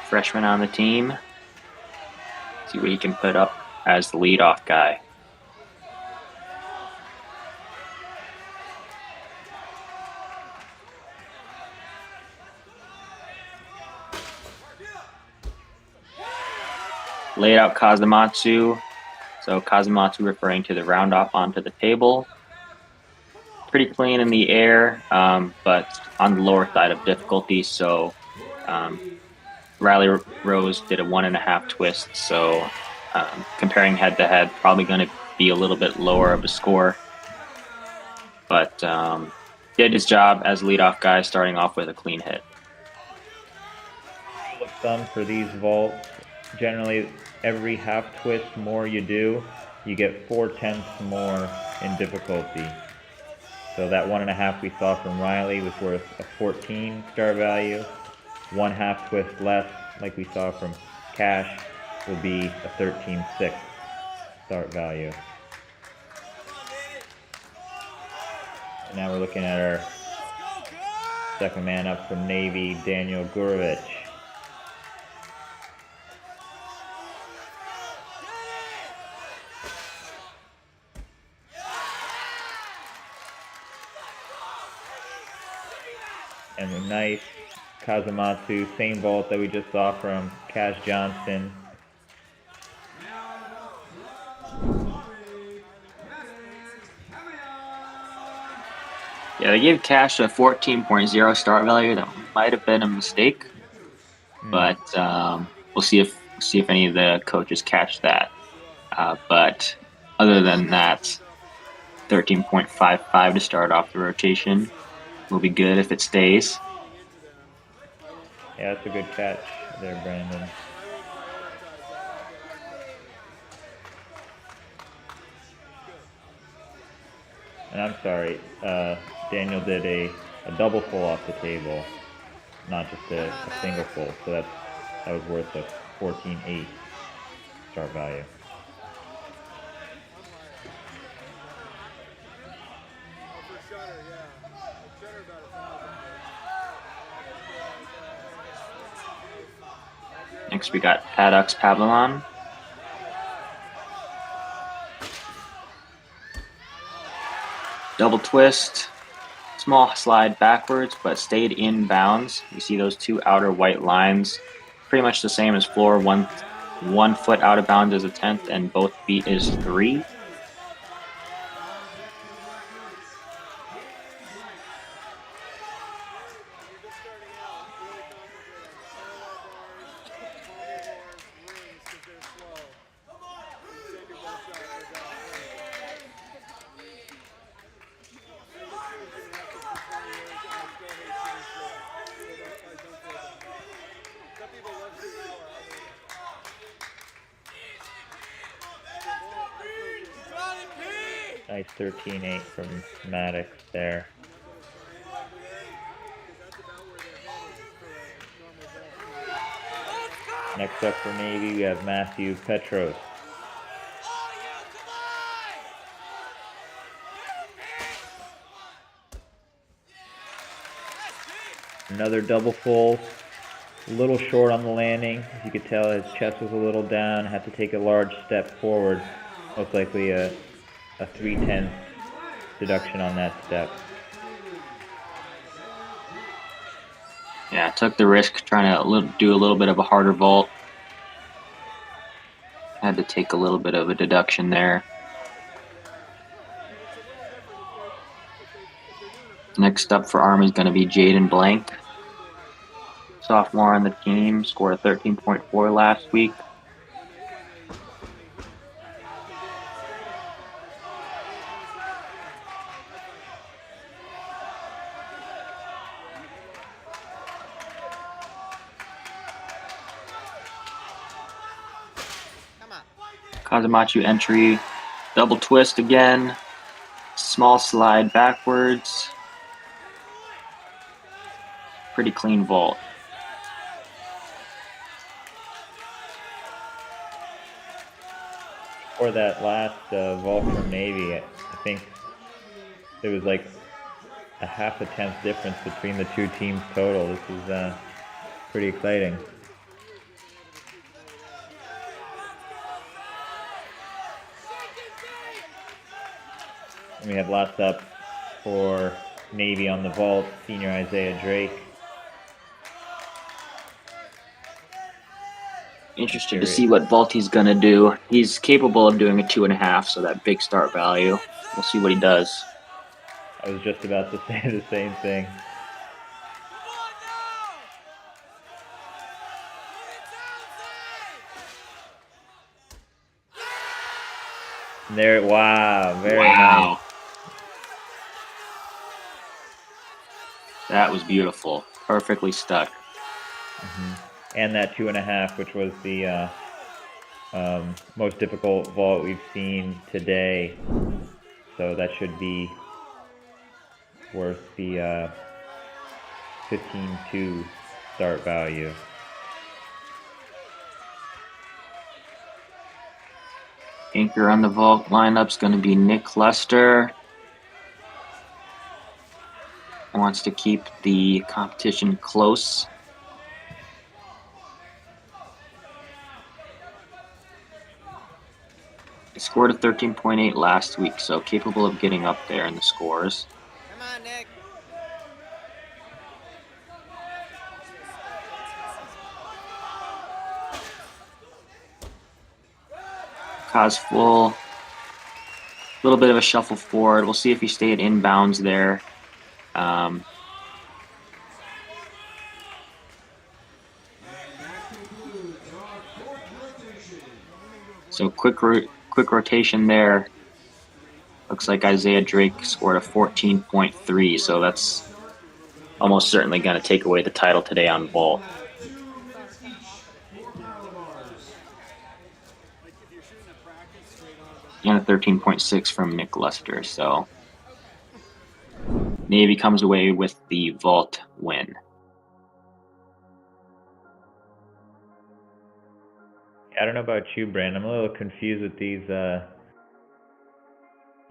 freshman on the team. See what he can put up as the leadoff guy. Laid out Kazumatsu. So Kazumatsu referring to the round off onto the table. Pretty clean in the air, but on the lower side of difficulty. So Riley Rose did a 1.5 twist. So comparing head to head, probably going to be a little bit lower of a score. But did his job as leadoff guy, starting off with a clean hit. Rule of thumb for these vaults, generally every half twist more you do, you get 4/10 more in difficulty. So that 1.5 we saw from Riley was worth a 14 star value. 1 half twist less, like we saw from Cash, will be a 13.6 start value. And now we're looking at our second man up from Navy, Daniel Gurovich. and a nice Kazumatsu, same vault that we just saw from Cash Johnston. Yeah, they gave Cash a 14.0 start value. That might have been a mistake, but we'll see if any of the coaches catch that. But other than that, 13.55 to start off the rotation will be good if it stays. Yeah, that's a good catch there, Brandon. And I'm sorry, Daniel did a double full off the table, not just a single full. So that was worth a 14.8 start value. Next, we got Paddux Pavilion. Double twist, small slide backwards, but stayed in bounds. You see those two outer white lines, pretty much the same as floor. One foot out of bounds is a 10th, and both feet is 3. Nice 13.8 from Maddox there. Next up for Navy, we have Matthew Petros. Another double full, a little short on the landing. As you could tell, his chest was a little down, had to take a large step forward. Most likely a 3/10 deduction on that step. Yeah, took the risk trying to do a little bit of a harder vault. Had to take a little bit of a deduction there. Next up for Army is going to be Jaden Blank. Sophomore on the team, scored a 13.4 last week. Kazumatsu entry, double twist again, small slide backwards, pretty clean vault. For that last vault from Navy, I think there was like a 1/2 tenth difference between the two teams total. This is pretty exciting. And we have last up for Navy on the vault, senior Isaiah Drake. Interested to see what vault he's going to do. He's capable of doing a 2.5, so that big start value. We'll see what he does. I was just about to say the same thing. There, wow, very nice. That was beautiful. Perfectly stuck. And that 2.5, which was the most difficult vault we've seen today. So that should be worth the 15.2 start value. Anchor on the vault lineup's going to be Nick Lester. Wants to keep the competition close. He scored a 13.8 last week, so capable of getting up there in the scores. Come on, Nick. Kaz full. A little bit of a shuffle forward. We'll see if he stayed inbounds there. So quick rotation there. Looks like Isaiah Drake scored a 14.3, so that's almost certainly going to take away the title today on vault. And a 13.6 from Nick Lester, so Navy comes away with the vault win. I don't know about you, Brand. I'm a little confused with these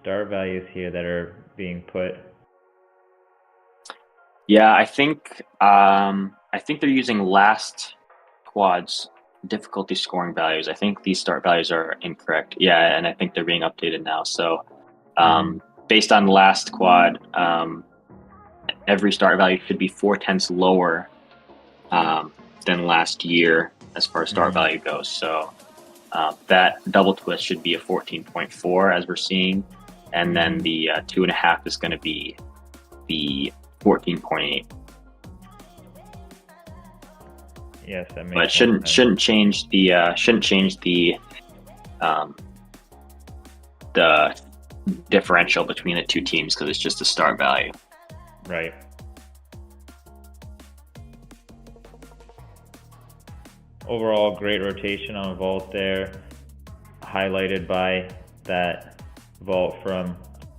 start values here that are being put. Yeah, I think they're using last quad's difficulty scoring values. I think these start values are incorrect. Yeah, and I think they're being updated now. So based on last quad, every start value should be 0.4 lower than last year as far as start value goes. So that double twist should be a 14.4 as we're seeing, and then the 2.5 is going to be the 14.8. Yes, that makes But it sense. shouldn't change the differential between the two teams because it's just a start value. Right. Overall, great rotation on vault there, highlighted by that vault from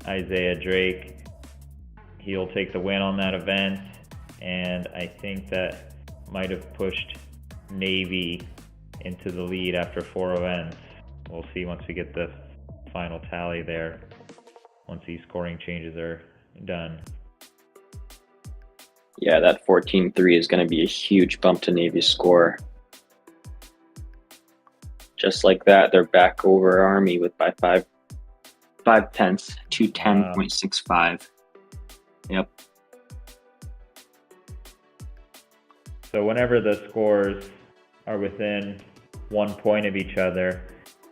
Isaiah Drake. He'll take the win on that event, and I think that might have pushed Navy into the lead after 4 events. We'll see once we get the final tally there, once these scoring changes are done. Yeah, that 14.3 is going to be a huge bump to Navy's score. Just like that, they're back over Army with by 5/10 to 10.65. Yep. So whenever the scores are within 1 point of each other,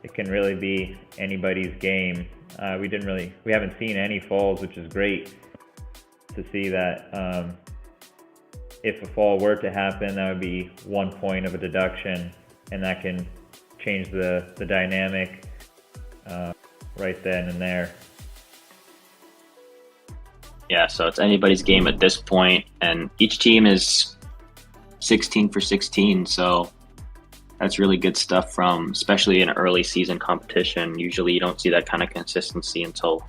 it can really be anybody's game. We haven't seen any falls, which is great to see that. If a fall were to happen, that would be 1 point of a deduction, and that can change the dynamic right then and there. Yeah, so it's anybody's game at this point, and each team is 16 for 16, so that's really good stuff from, especially in early season competition. Usually you don't see that kind of consistency until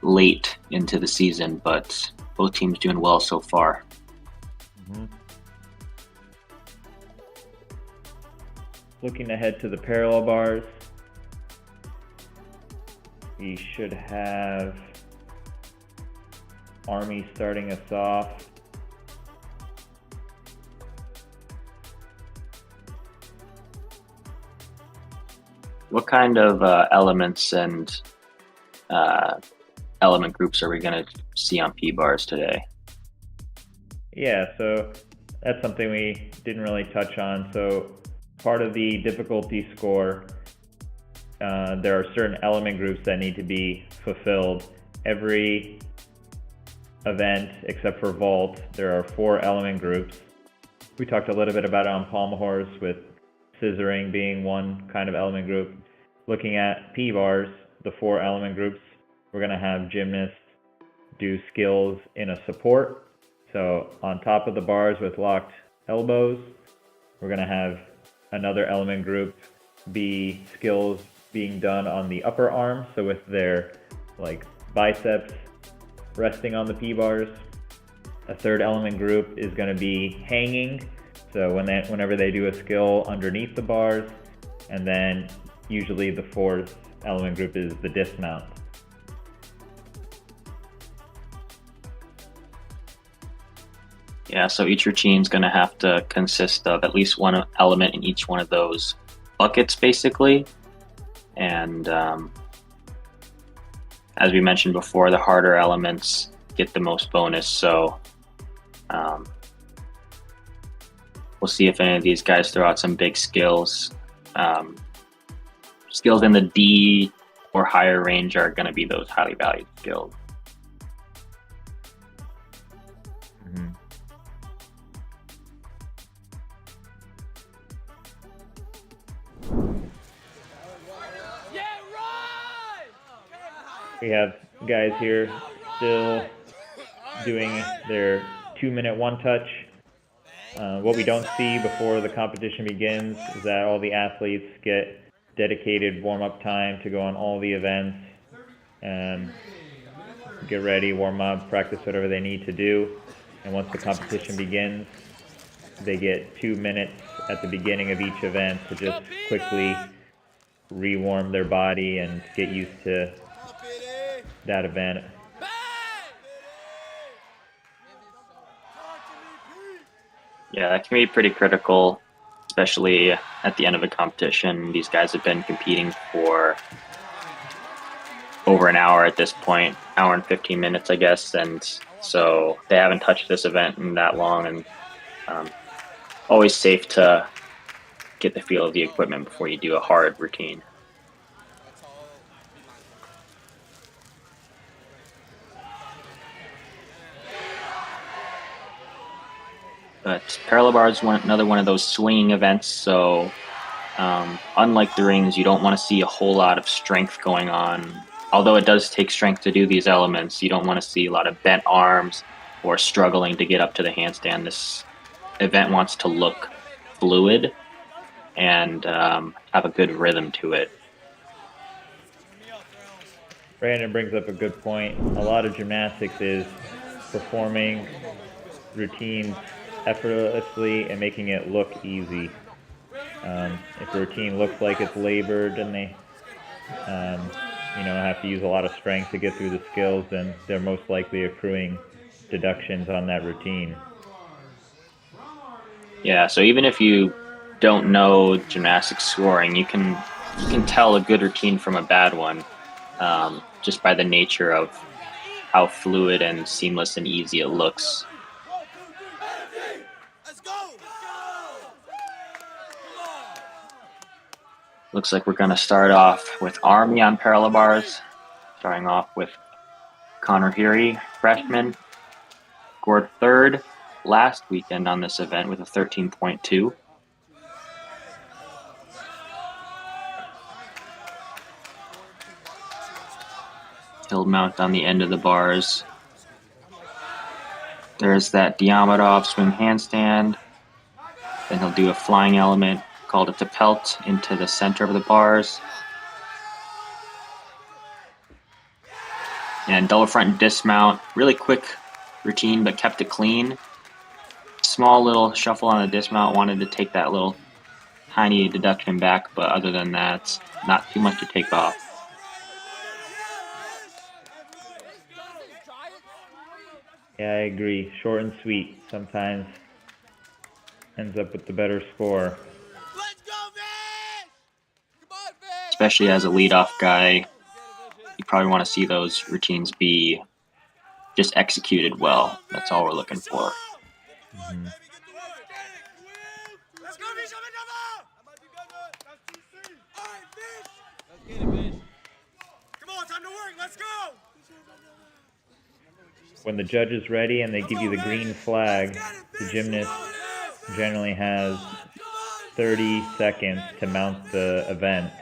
late into the season, but both teams doing well so far. Looking ahead to the parallel bars, we should have Army starting us off. What kind of elements and element groups are we going to see on P-bars today? Yeah, so that's something we didn't really touch on. So part of the difficulty score, there are certain element groups that need to be fulfilled. Every event, except for vault, there are 4 element groups. We talked a little bit about it on Pommel horse, with scissoring being one kind of element group. Looking at P-bars, the 4 element groups, we're going to have gymnasts do skills in a support. So on top of the bars with locked elbows, we're going to have another element group be skills being done on the upper arm, so with their biceps resting on the P-bars. A third element group is going to be hanging, so whenever they do a skill underneath the bars. And then usually the 4th element group is the dismount. Yeah, so each routine is going to have to consist of at least one element in each one of those buckets, basically. And as we mentioned before, the harder elements get the most bonus. So we'll see if any of these guys throw out some big skills. skills in the D or higher range are going to be those highly valued skills. We have guys here still doing their 2-minute one-touch. What we don't see before the competition begins is that all the athletes get dedicated warm-up time to go on all the events and get ready, warm up, practice whatever they need to do. And once the competition begins, they get 2 minutes at the beginning of each event to just quickly re-warm their body and get used to that event. Yeah, that can be pretty critical, especially at the end of a competition. These guys have been competing for over an hour at this point, hour and 15 minutes, I guess, and so they haven't touched this event in that long, and always safe to get the feel of the equipment before you do a hard routine. But parallel bar is another one of those swinging events, so unlike the rings, you don't want to see a whole lot of strength going on. Although it does take strength to do these elements, you don't want to see a lot of bent arms or struggling to get up to the handstand. This event wants to look fluid and have a good rhythm to it. Brandon brings up a good point. A lot of gymnastics is performing routines effortlessly and making it look easy. If a routine looks like it's labored and they have to use a lot of strength to get through the skills, then they're most likely accruing deductions on that routine. Yeah, so even if you don't know gymnastics scoring, you can tell a good routine from a bad one just by the nature of how fluid and seamless and easy it looks. Looks like we're going to start off with Army on parallel bars, starting off with Connor Heary, freshman, scored third last weekend on this event with a 13.2. He'll mount on the end of the bars. There's that Diamondov swing handstand. Then he'll do a flying element called a tapelt into the center of the bars. And double front dismount, really quick routine, but kept it clean. Small little shuffle on the dismount, wanted to take that little tiny deduction back, but other than that, not too much to take off. Yeah, I agree. Short and sweet sometimes ends up with the better score. Especially as a leadoff guy, you probably want to see those routines be just executed well. That's all we're looking for. Mm-hmm. When the judge is ready and they give you the green flag, the gymnast generally has 30 seconds to mount the event.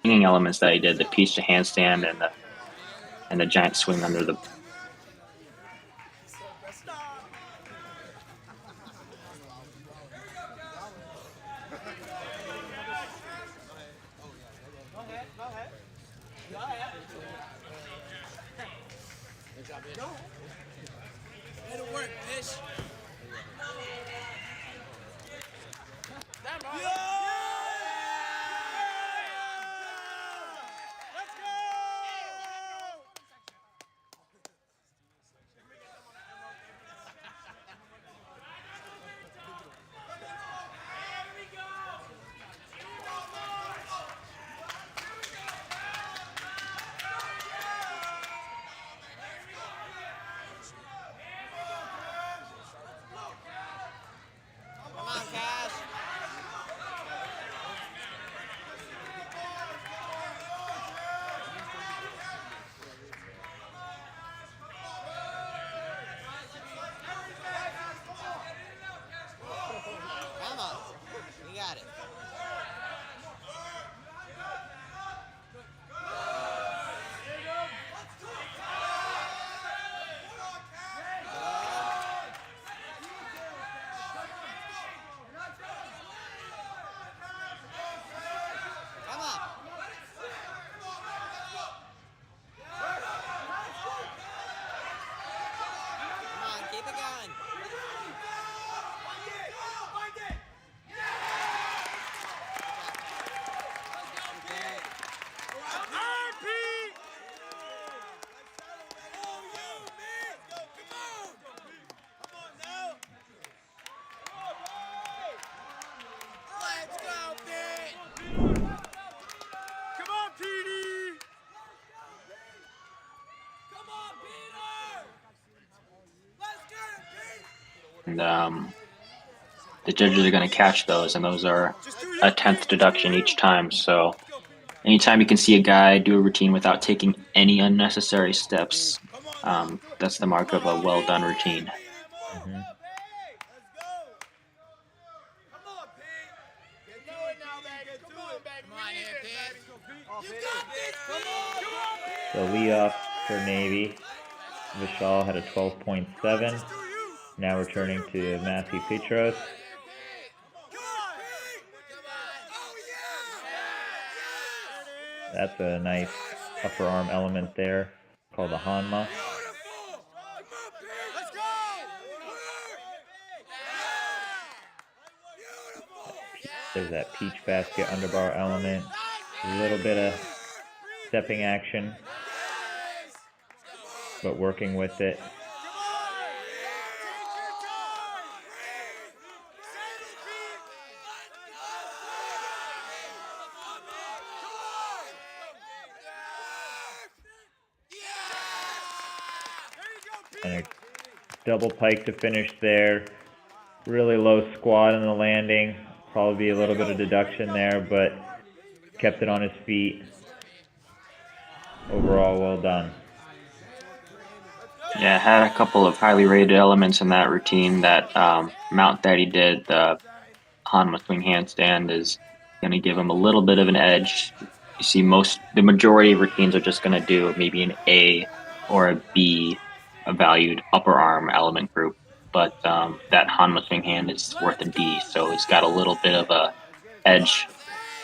hanging elements that he did, the piece to handstand and the giant swing under the. It'll work, Fish. Let's go! Come on, Cash. Come on. You got it. Come on. Come on, keep it going. Let's go, Pete! Come on, Petey! Come on, Peter! Let's get it, Pete! And the judges are going to catch those, and those are a 10th deduction each time. So anytime you can see a guy do a routine without taking any unnecessary steps, that's the mark of a well done routine. Mhm. So lead-off for Navy. Vishal had a 12.7. Now returning to Matthew Petros. That's a nice upper arm element there, called the Hanma. There's that peach basket underbar element. A little bit of stepping action, but working with it. And a double pike to finish there. Really low squat in the landing. Probably a little bit of deduction there, but kept it on his feet. Overall, well done. Yeah, had a couple of highly rated elements in that routine. That mount that he did, the Hanma swing handstand, is going to give him a little bit of an edge. You see, the majority of routines are just going to do maybe an A or a B, a valued upper arm element group. But that Hanma swing hand is worth a D, so he's got a little bit of a edge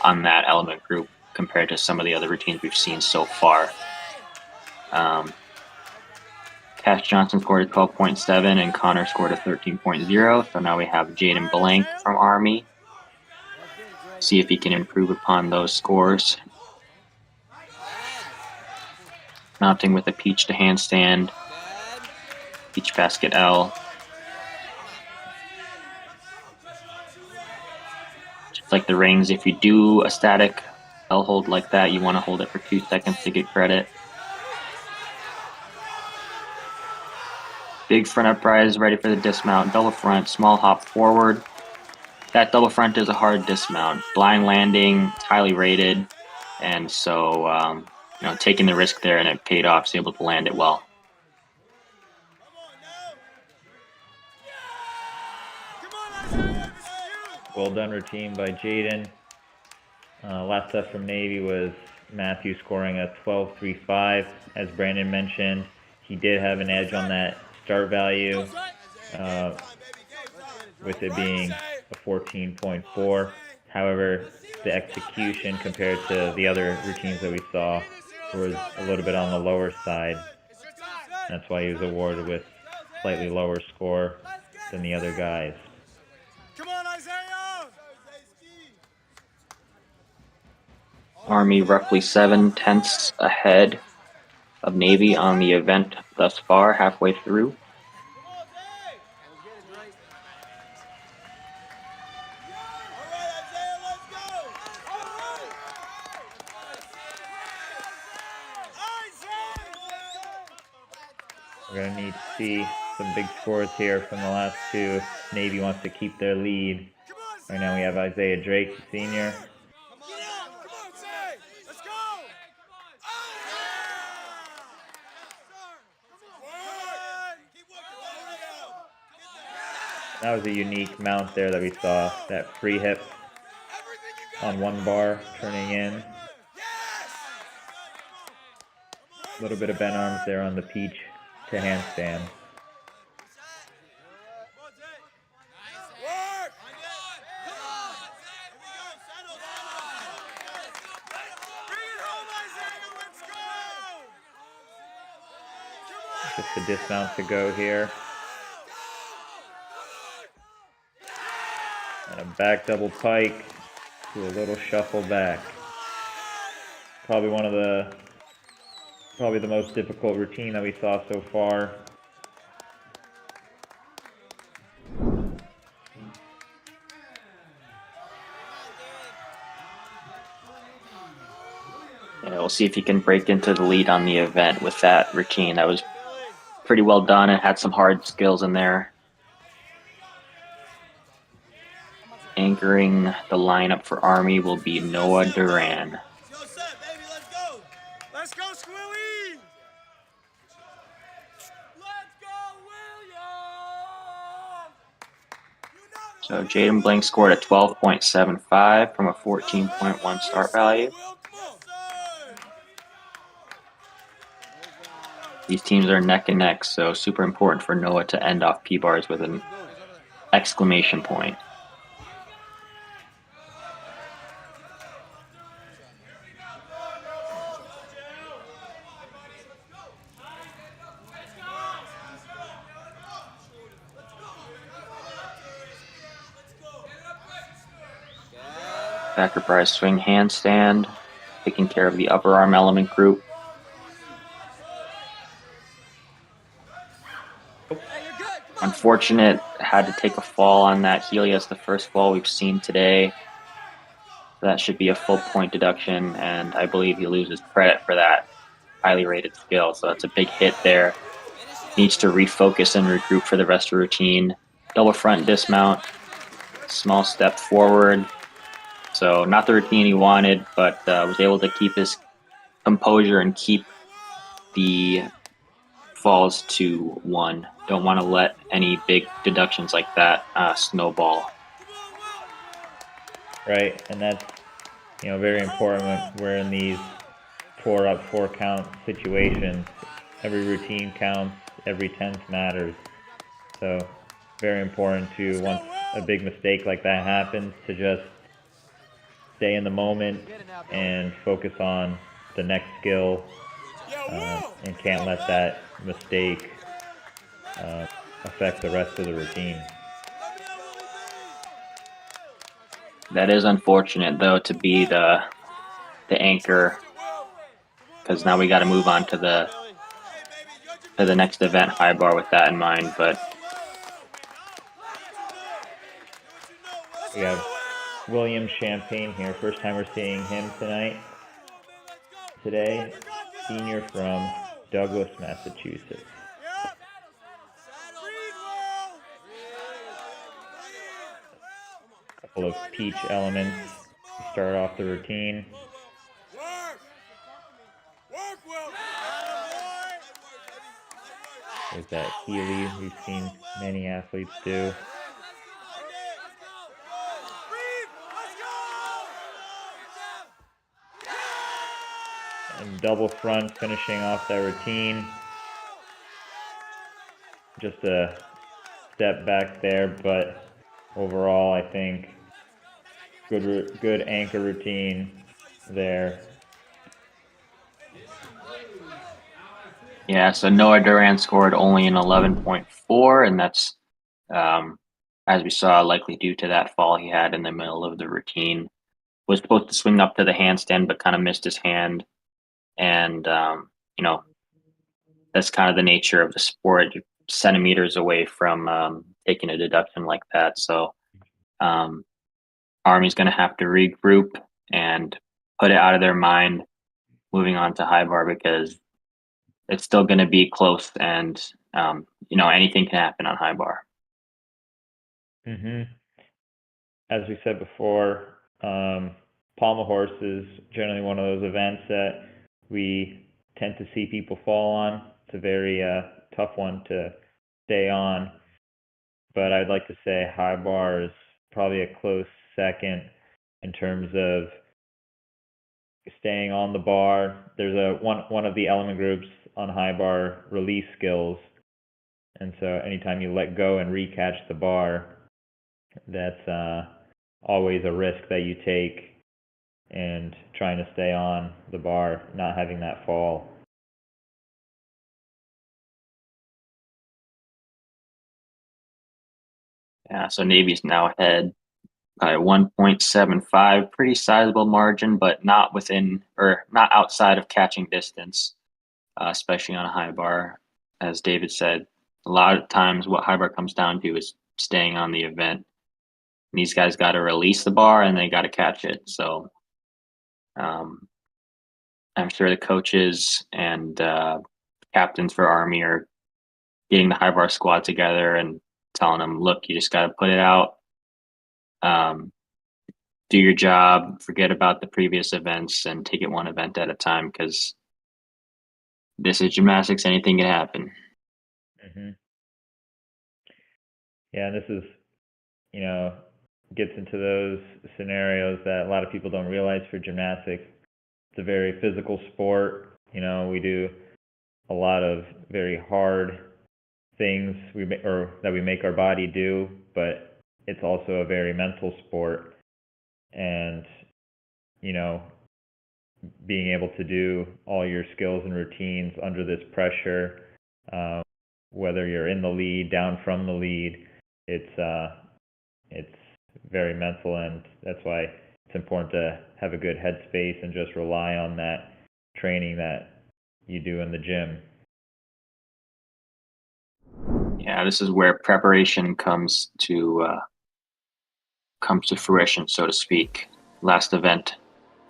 on that element group compared to some of the other routines we've seen so far. Cash Johnson scored a 12.7 and Connor scored a 13.0. So now we have Jaden Blank from Army. See if he can improve upon those scores. Mounting with a peach to handstand, peach basket L. Just like the rings, if you do a static L hold like that, you want to hold it for 2 seconds to get credit. Big front uprise, ready for the dismount. Double front, small hop forward. That double front is a hard dismount. Blind landing, highly rated, and so taking the risk there, and it paid off. So able to land it well. Well done routine by Jaden. Last set from Navy was Matthew scoring a 12.35. As Brandon mentioned, he did have an edge on that start value, with it being a 14.4. However, the execution compared to the other routines that we saw was a little bit on the lower side. That's why he was awarded with slightly lower score than the other guys. Come on, Isaiah! Army roughly 7/10 ahead of Navy on the event thus far, halfway through. We're going to need to see some big scores here from the last two. Navy wants to keep their lead. Right now we have Isaiah Drake, the senior. That was a unique mount there that we saw, that free hip on one bar turning in. A little bit of bent arms there on the peach to handstand. Just a dismount to go here. And a back double pike to a little shuffle back. Probably the most difficult routine that we saw so far. Yeah, we'll see if he can break into the lead on the event with that routine. That was pretty well done and had some hard skills in there. Anchoring the lineup for Army will be Noah Duran. Let's go, Squilly! Let's go, William! So Jaden Blank scored a 12.75 from a 14.1 start value. These teams are neck and neck, so super important for Noah to end off P-bars with an exclamation point. Backer prize swing handstand, taking care of the upper arm element group. Unfortunate, had to take a fall on that Helios, the first fall we've seen today. That should be a full point deduction, and I believe he loses credit for that highly rated skill. So that's a big hit there. Needs to refocus and regroup for the rest of the routine. Double front dismount, small step forward. So not the routine he wanted, but was able to keep his composure and keep the falls to 1. Don't want to let any big deductions like that snowball. Right, and that's very important when we're in these 4 up, 4 count situations. Every routine counts, every tenth matters. So very important to, once a big mistake like that happens, to just stay in the moment and focus on the next skill, and can't let that mistake affect the rest of the routine. That is unfortunate, though, to be the anchor, because now we got to move on to the next event, high bar, with that in mind. But we have William Champagne here. First time we're seeing him today. Senior from Douglas, Massachusetts. Couple of peach elements to start off the routine. There's that Healy we've seen many athletes do. and double front, finishing off that routine. Just a step back there, but overall, I think good anchor routine there. Yeah, so Noah Duran scored only an 11.4, and that's, as we saw, likely due to that fall he had in the middle of the routine. Was supposed to swing up to the handstand, but kind of missed his hand. And, that's kind of the nature of the sport. You're centimeters away from taking a deduction like that. So, Army's going to have to regroup and put it out of their mind moving on to high bar, because it's still going to be close, and anything can happen on high bar. As we said before, pommel horse is generally one of those events that we tend to see people fall on. It's a very tough one to stay on, but I'd like to say high bar is probably a close second in terms of staying on the bar. There's one of the element groups on high bar, release skills, and so anytime you let go and recatch the bar, that's always a risk that you take, and trying to stay on the bar, not having that fall. Yeah, so Navy's now ahead by 1.75, pretty sizable margin, but not within or not outside of catching distance, especially on a high bar. As David said, a lot of times what high bar comes down to is staying on the event. And these guys got to release the bar and they got to catch it. So I'm sure the coaches and captains for Army are getting the high bar squad together and telling them, look, you just got to put it out. Do your job, forget about the previous events, and take it one event at a time, because this is gymnastics. Anything can happen. Yeah, this is, gets into those scenarios that a lot of people don't realize for gymnastics. It's a very physical sport. We do a lot of very hard things that we make our body do, but it's also a very mental sport. And, being able to do all your skills and routines under this pressure, whether you're in the lead, down from the lead, it's very mental, and that's why it's important to have a good headspace and just rely on that training that you do in the gym. Yeah, this is where preparation comes to fruition, so to speak. Last event,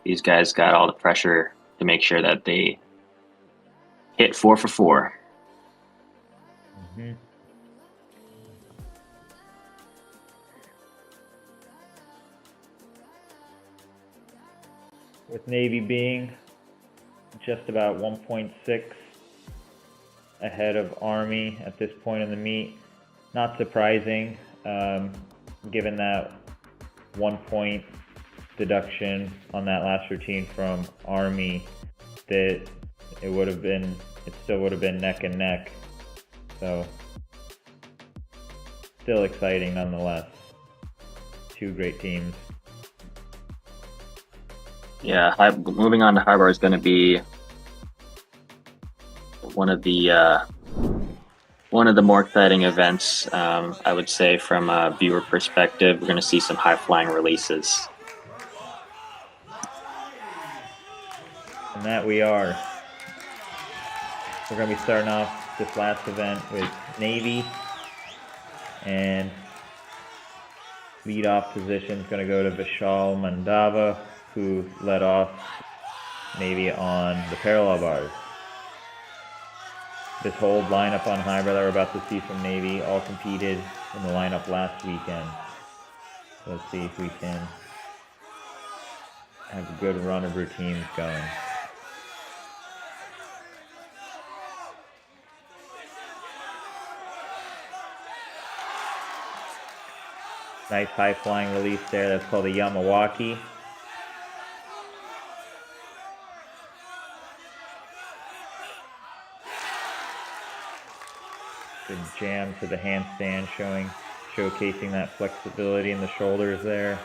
these guys got all the pressure to make sure that they hit 4 for 4. With Navy being just about 1.6 ahead of Army at this point in the meet, not surprising, given that 1 point deduction on that last routine from Army, that it still would have been neck and neck. So still exciting nonetheless. Two great teams. Yeah, moving on to high bar is going to be one of the more exciting events, I would say, from a viewer perspective. We're going to see some high flying releases. And that we are. We're going to be starting off this last event with Navy, and lead-off position is going to go to Vishal Mandava, who led off Navy on the parallel bars. This whole lineup on high bar that we're about to see from Navy all competed in the lineup last weekend. So let's see if we can have a good run of routines going. Nice high flying release there. That's called a Yamawaki. Good jam to the handstand, showcasing that flexibility in the shoulders there.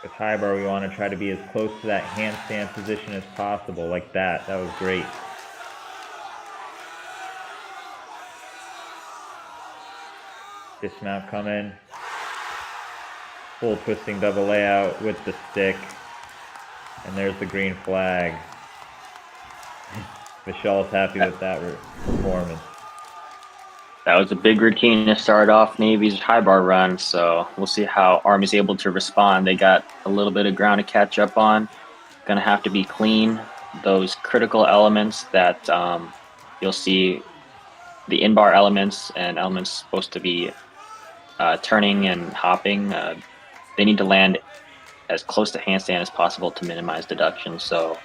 With high bar, we want to try to be as close to that handstand position as possible, like that. That was great. Dismount coming. Full twisting double layout with the stick. And there's the green flag. Michelle's happy with that performance. That was a big routine to start off Navy's high bar run, so we'll see how Army's able to respond. They got a little bit of ground to catch up on. Gonna have to be clean. Those critical elements that you'll see, the in-bar elements and elements supposed to be turning and hopping, they need to land as close to handstand as possible to minimize deduction. So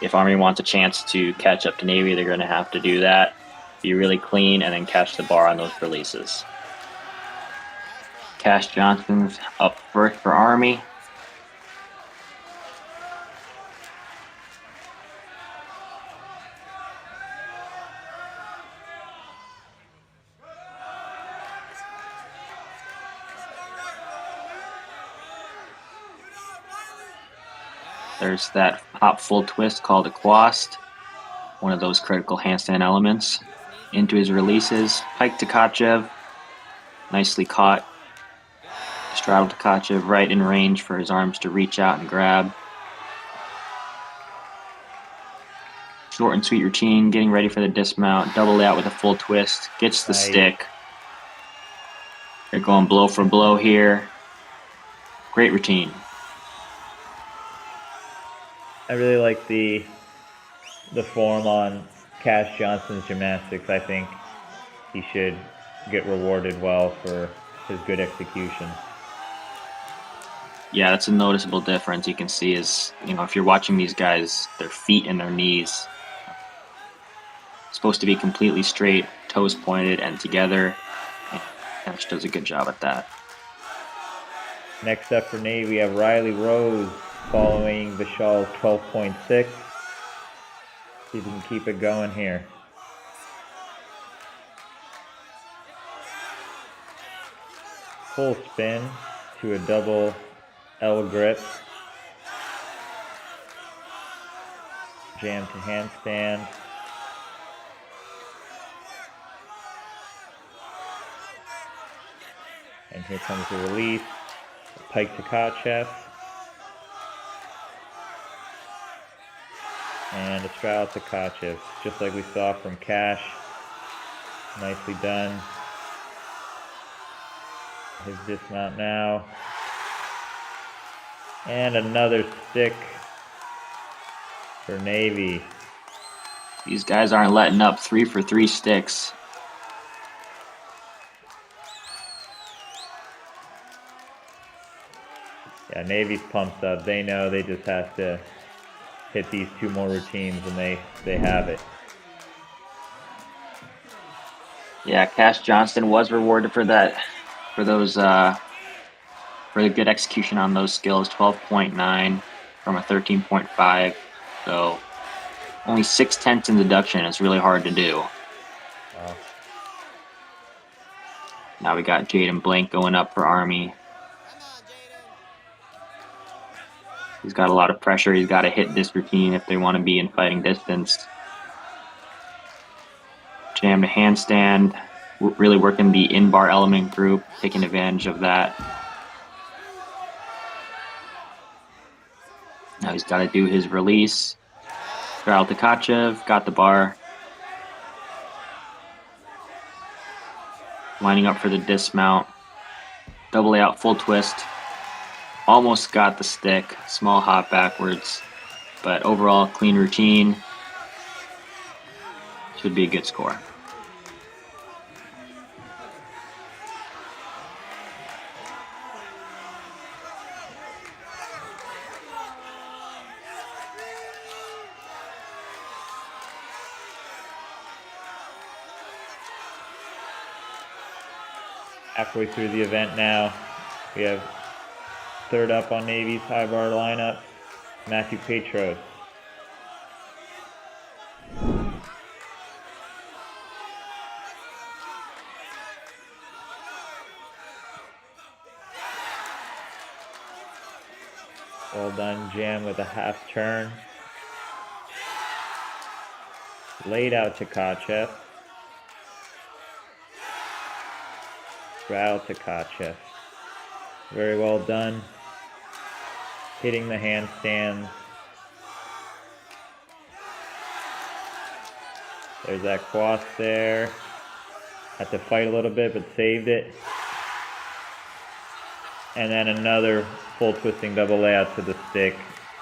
if Army wants a chance to catch up to Navy, they're going to have to do that, be really clean, and then catch the bar on those releases. Cash Johnson's up first for Army. There's that hop full twist called a quast, one of those critical handstand elements. Into his releases, pike Tkachev, nicely caught. Straddle Tkachev right in range for his arms to reach out and grab. Short and sweet routine, getting ready for the dismount, double layout with a full twist, gets the stick. They're going blow for blow here. Great routine. I really like the form on Cash Johnson's gymnastics. I think he should get rewarded well for his good execution. Yeah, that's a noticeable difference. You can see is, if you're watching these guys, their feet and their knees supposed to be completely straight, toes pointed and together. And Cash does a good job at that. Next up for Navy, we have Riley Rose following Vishal's 12.6. See if we can keep it going here. Full spin to a double L grip. Jam to handstand. And here comes the release. Pike to Tkachev. And a straddle to Tkachev, just like we saw from Cash. Nicely done. His dismount now. And another stick for Navy. These guys aren't letting up. 3 for 3 sticks. Yeah, Navy's pumped up. They know they just have to hit these 2 more routines and they have it. Yeah, Cash Johnson was rewarded for that, for the good execution on those skills. 12.9 from a 13.5. So only 6/10 in deduction is really hard to do. Wow. Now we got Jaden Blank going up for Army. He's got a lot of pressure. He's got to hit this routine if they want to be in fighting distance. Jam to handstand. Really working the in-bar element group, taking advantage of that. Now he's got to do his release. Straddle to Tkachev, got the bar. Lining up for the dismount. Double layout, full twist. Almost got the stick. Small hop backwards. But overall, clean routine. Should be a good score. Halfway through the event now. We have third up on Navy's high bar lineup, Matthew Petros. Well done, Jam, with a half turn. Laid out to Kachev. Straddle to Kachev. Very well done. Hitting the handstands. There's that quaff there. Had to fight a little bit, but saved it. And then another full twisting double layout to the stick.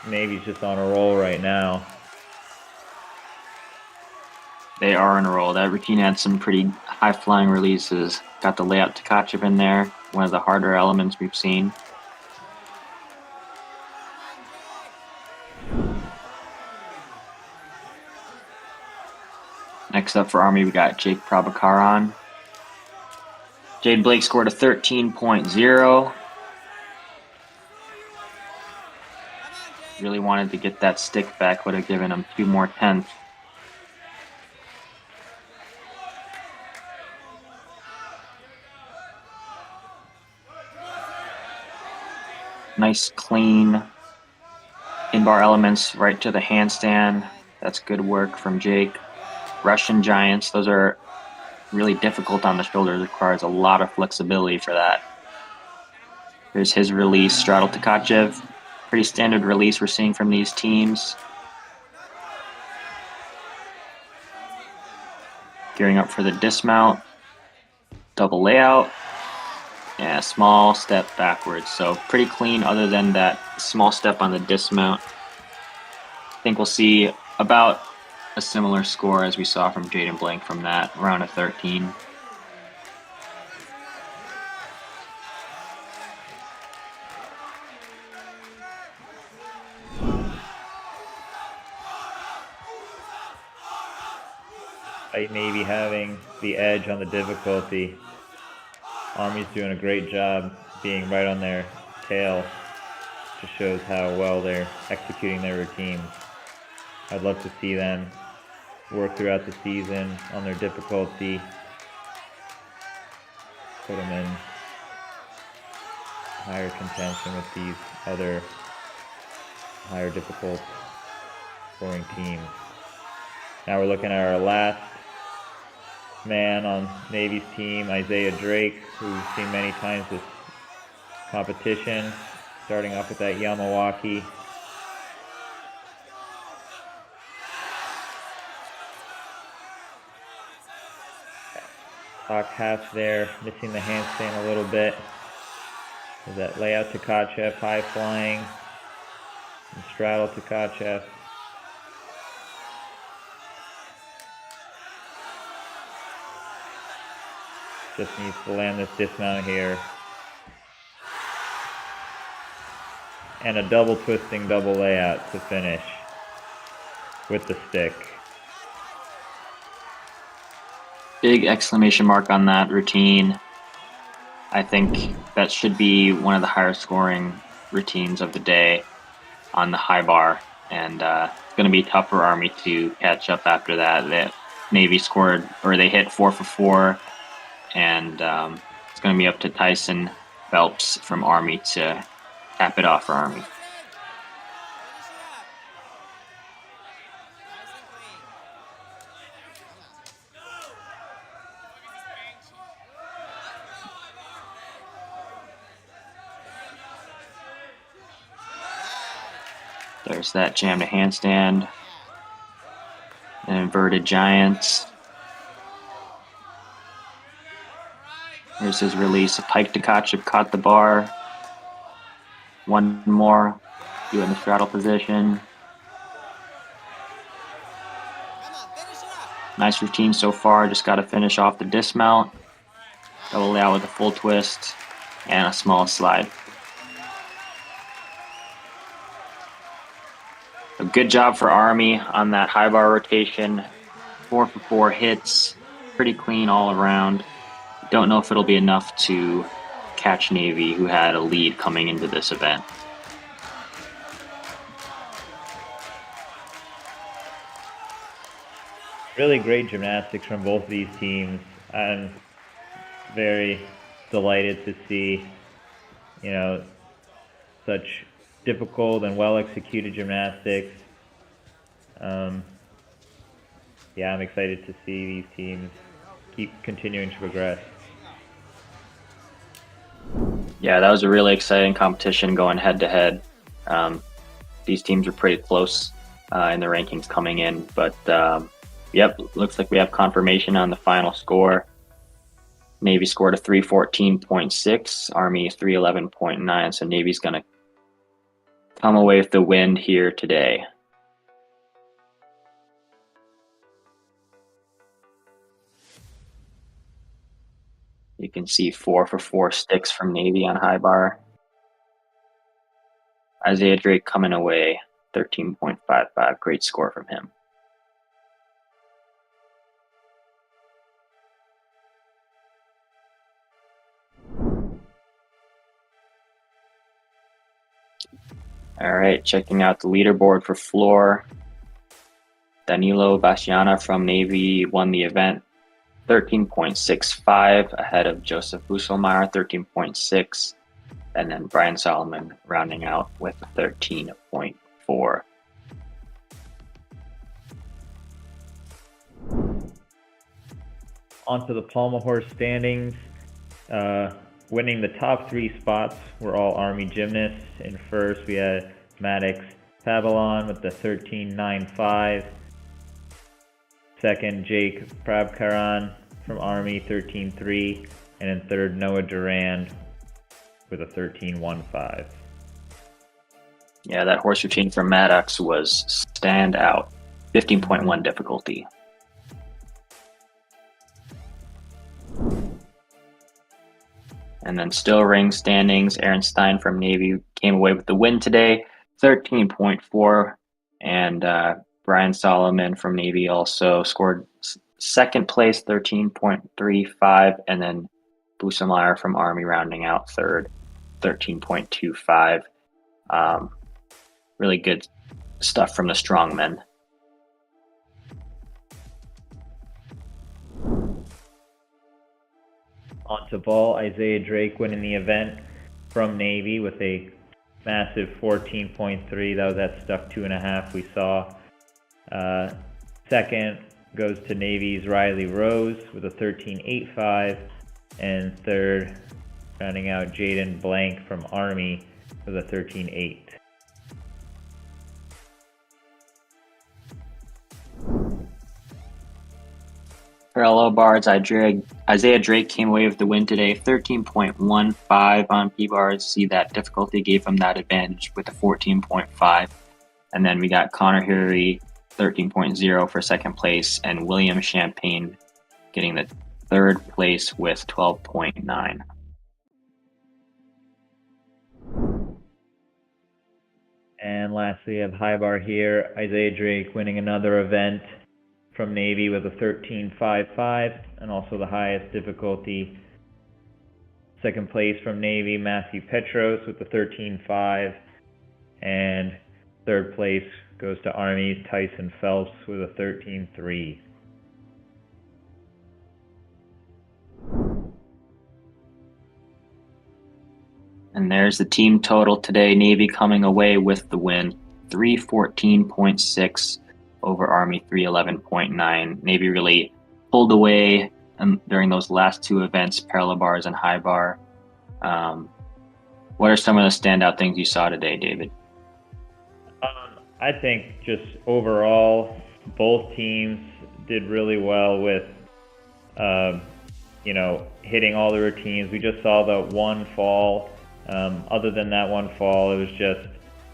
Navy's just on a roll right now. They are on a roll. That routine had some pretty high-flying releases. Got the layout to Kachev in there, one of the harder elements we've seen. Next up for Army, we got Jake Prabhakaran. Jade Blake scored a 13.0. Really wanted to get that stick back, would have given him 2 more tenths. Nice, clean in-bar elements right to the handstand. That's good work from Jake. Russian Giants, those are really difficult on the shoulders. It requires a lot of flexibility for that. Here's his release, straddle to Kachev. Pretty standard release we're seeing from these teams. Gearing up for the dismount. Double layout. Yeah, small step backwards. So pretty clean other than that small step on the dismount. I think we'll see about a similar score as we saw from Jaden Blank from that, around a 13. Despite Navy having the edge on the difficulty, Army's doing a great job being right on their tail. Just shows how well they're executing their routines. I'd love to see them work throughout the season on their difficulty, put them in higher contention with these other higher difficult scoring teams. Now we're looking at our last man on Navy's team, Isaiah Drake, who we've seen many times this competition, starting off with that Yamawaki. Talk half there, missing the handstand a little bit. There's that layout to Kachev, high flying, and straddle to Kachev. Just needs to land this dismount here. And a double twisting double layout to finish with the stick. Big exclamation mark on that routine. I think that should be one of the higher scoring routines of the day on the high bar. And it's going to be tough for Army to catch up after that. The Navy scored, or they hit 4 for 4. And it's going to be up to Tyson Phelps from Army to cap it off for Army. There's that jam to handstand. And inverted giants. Here's his release. A pike to Kachev, caught the bar. One more. Doing the straddle position. Nice routine so far. Just got to finish off the dismount. Double layout with a full twist. And a small slide. A good job for Army on that high bar rotation. 4 for 4 hits. Pretty clean all around. Don't know if it'll be enough to catch Navy, who had a lead coming into this event. Really great gymnastics from both of these teams. I'm very delighted to see, such difficult and well-executed gymnastics. Yeah, I'm excited to see these teams keep continuing to progress. Yeah, that was a really exciting competition going head-to-head. These teams were pretty close in the rankings coming in, but yep, looks like we have confirmation on the final score. Navy scored a 314.6, Army 311.9, so Navy's going to come away with the win here today. You can see 4 for 4 sticks from Navy on high bar. Isaiah Drake coming away 13.55. Great score from him. All right, checking out the leaderboard for floor. Danilo Bastiana from Navy won the event, 13.65, ahead of Joseph Busselmeyer, 13.6, and then Brian Solomon rounding out with 13.4. Onto the Pommel horse standings. Winning the top 3 spots were all Army gymnasts. In first, we had Maddox Pabalon with the 13.95. Second, Jake Prabkaran from Army, 13.3. And in third, Noah Durand with a 13.15. Yeah, that horse routine from Maddox was standout. 15.1 difficulty. And then still ring standings, Aaron Stein from Navy came away with the win today, 13.4. And Brian Solomon from Navy also scored second place, 13.35. And then Busselmeyer from Army rounding out third, 13.25. Really good stuff from the strongmen. On to vault, Isaiah Drake winning the event from Navy with a massive 14.3. That was that stuck 2.5 we saw. Second goes to Navy's Riley Rose with a 13.85. And third, rounding out Jaden Blank from Army with a 13.8. Parallel bars, Isaiah Drake came away with the win today, 13.15 on P-bars. See that difficulty gave him that advantage with a 14.5. And then we got Connor Hurry, 13.0 for second place, and William Champagne getting the third place with 12.9. And lastly, we have high bar here, Isaiah Drake winning another event from Navy with a 13.55 and also the highest difficulty. Second place from Navy, Matthew Petros with the 13.5, and third place goes to Army's Tyson Phelps with a 13.3. And there's the team total today. Navy coming away with the win, 314.6 over Army 311.9. Navy really pulled away during those last 2 events, parallel bars and high bar. What are some of the standout things you saw today, David? I think just overall, both teams did really well with, hitting all the routines. We just saw the one fall. Other than that one fall, it was just,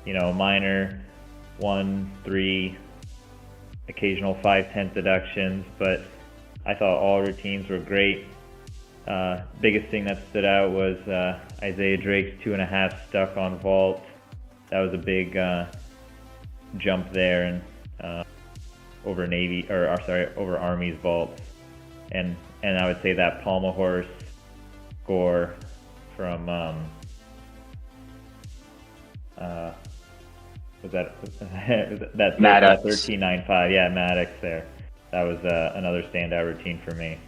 minor 1-3, occasional 5/10 deductions, but I thought all routines were great. Biggest thing that stood out was Isaiah Drake's 2.5 stuck on vault. That was a big jump there, and over over Army's vault, and I would say that Pommel horse score from was that that's Maddox. 13.95? Yeah, Maddox there. That was another standout routine for me.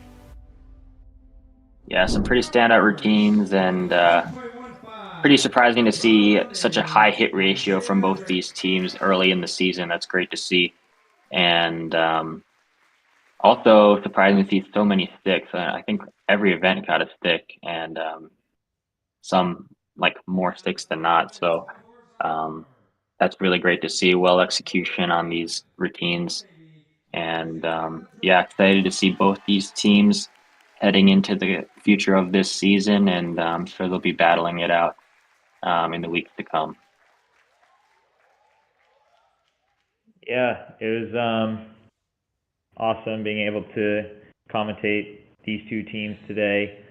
Yeah, some pretty standout routines, and pretty surprising to see such a high hit ratio from both these teams early in the season. That's great to see. And also surprising to see so many sticks. I think every event got a stick, and some like more sticks than not. So that's really great to see. Well execution on these routines. And yeah, excited to see both these teams heading into the future of this season, and I'm sure they'll be battling it out in the weeks to come. Yeah, it was awesome being able to commentate these two teams today.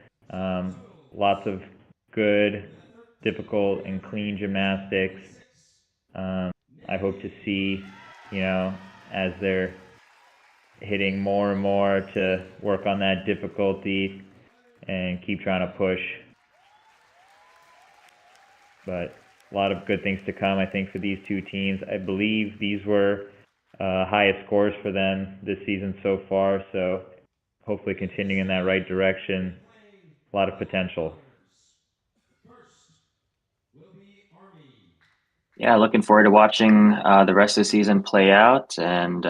Lots of good, difficult, and clean gymnastics. I hope to see, as they're hitting more and more to work on that difficulty and keep trying to push. But a lot of good things to come, I think, for these two teams. I believe these were highest scores for them this season so far, so hopefully continuing in that right direction. A lot of potential. Yeah, looking forward to watching the rest of the season play out, and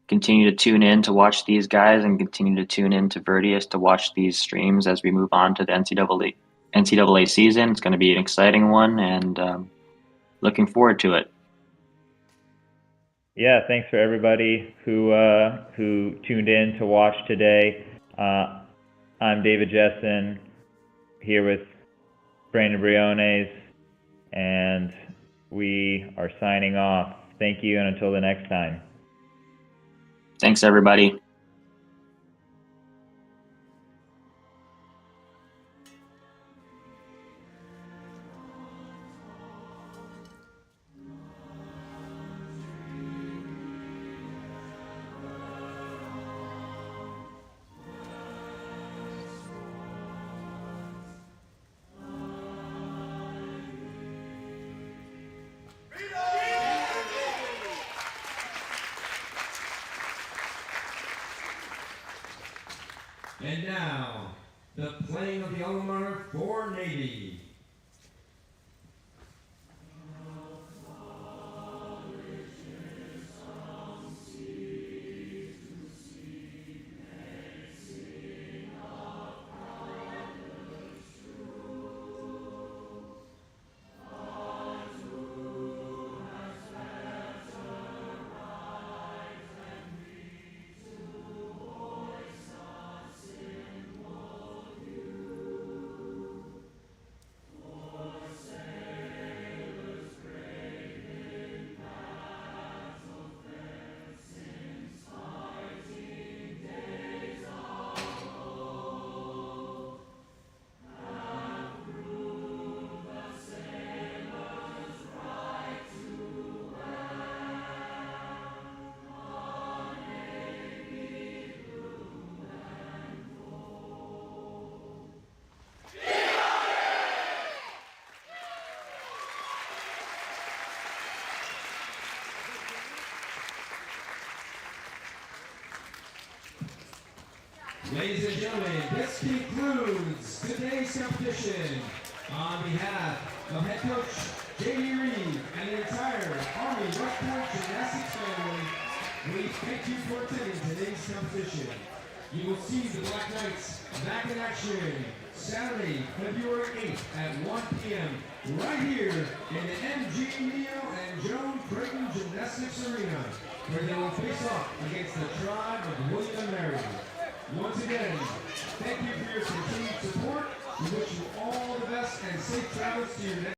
continue to tune in to watch these guys, and continue to tune in to Virtius to watch these streams as we move on to the NCAA season. It's going to be an exciting one, and looking forward to it. Yeah, thanks for everybody who tuned in to watch today. I'm David Jessen, here with Brandon Briones, and we are signing off. Thank you, and until the next time. Thanks, everybody. And now, the playing of the alma mater for Navy. Ladies and gentlemen, this concludes today's competition. On behalf of head coach J.D. Reed and the entire Army West Point Gymnastics family, we thank you for attending today's competition. You will see the Black Knights back in action Saturday, February 8th at 1 p.m. right here in the MG Neo and Joan Creighton Gymnastics Arena, where they will face off against the tribe of William Mary. Once again, thank you for your continued support. We wish you all the best and safe travels to your next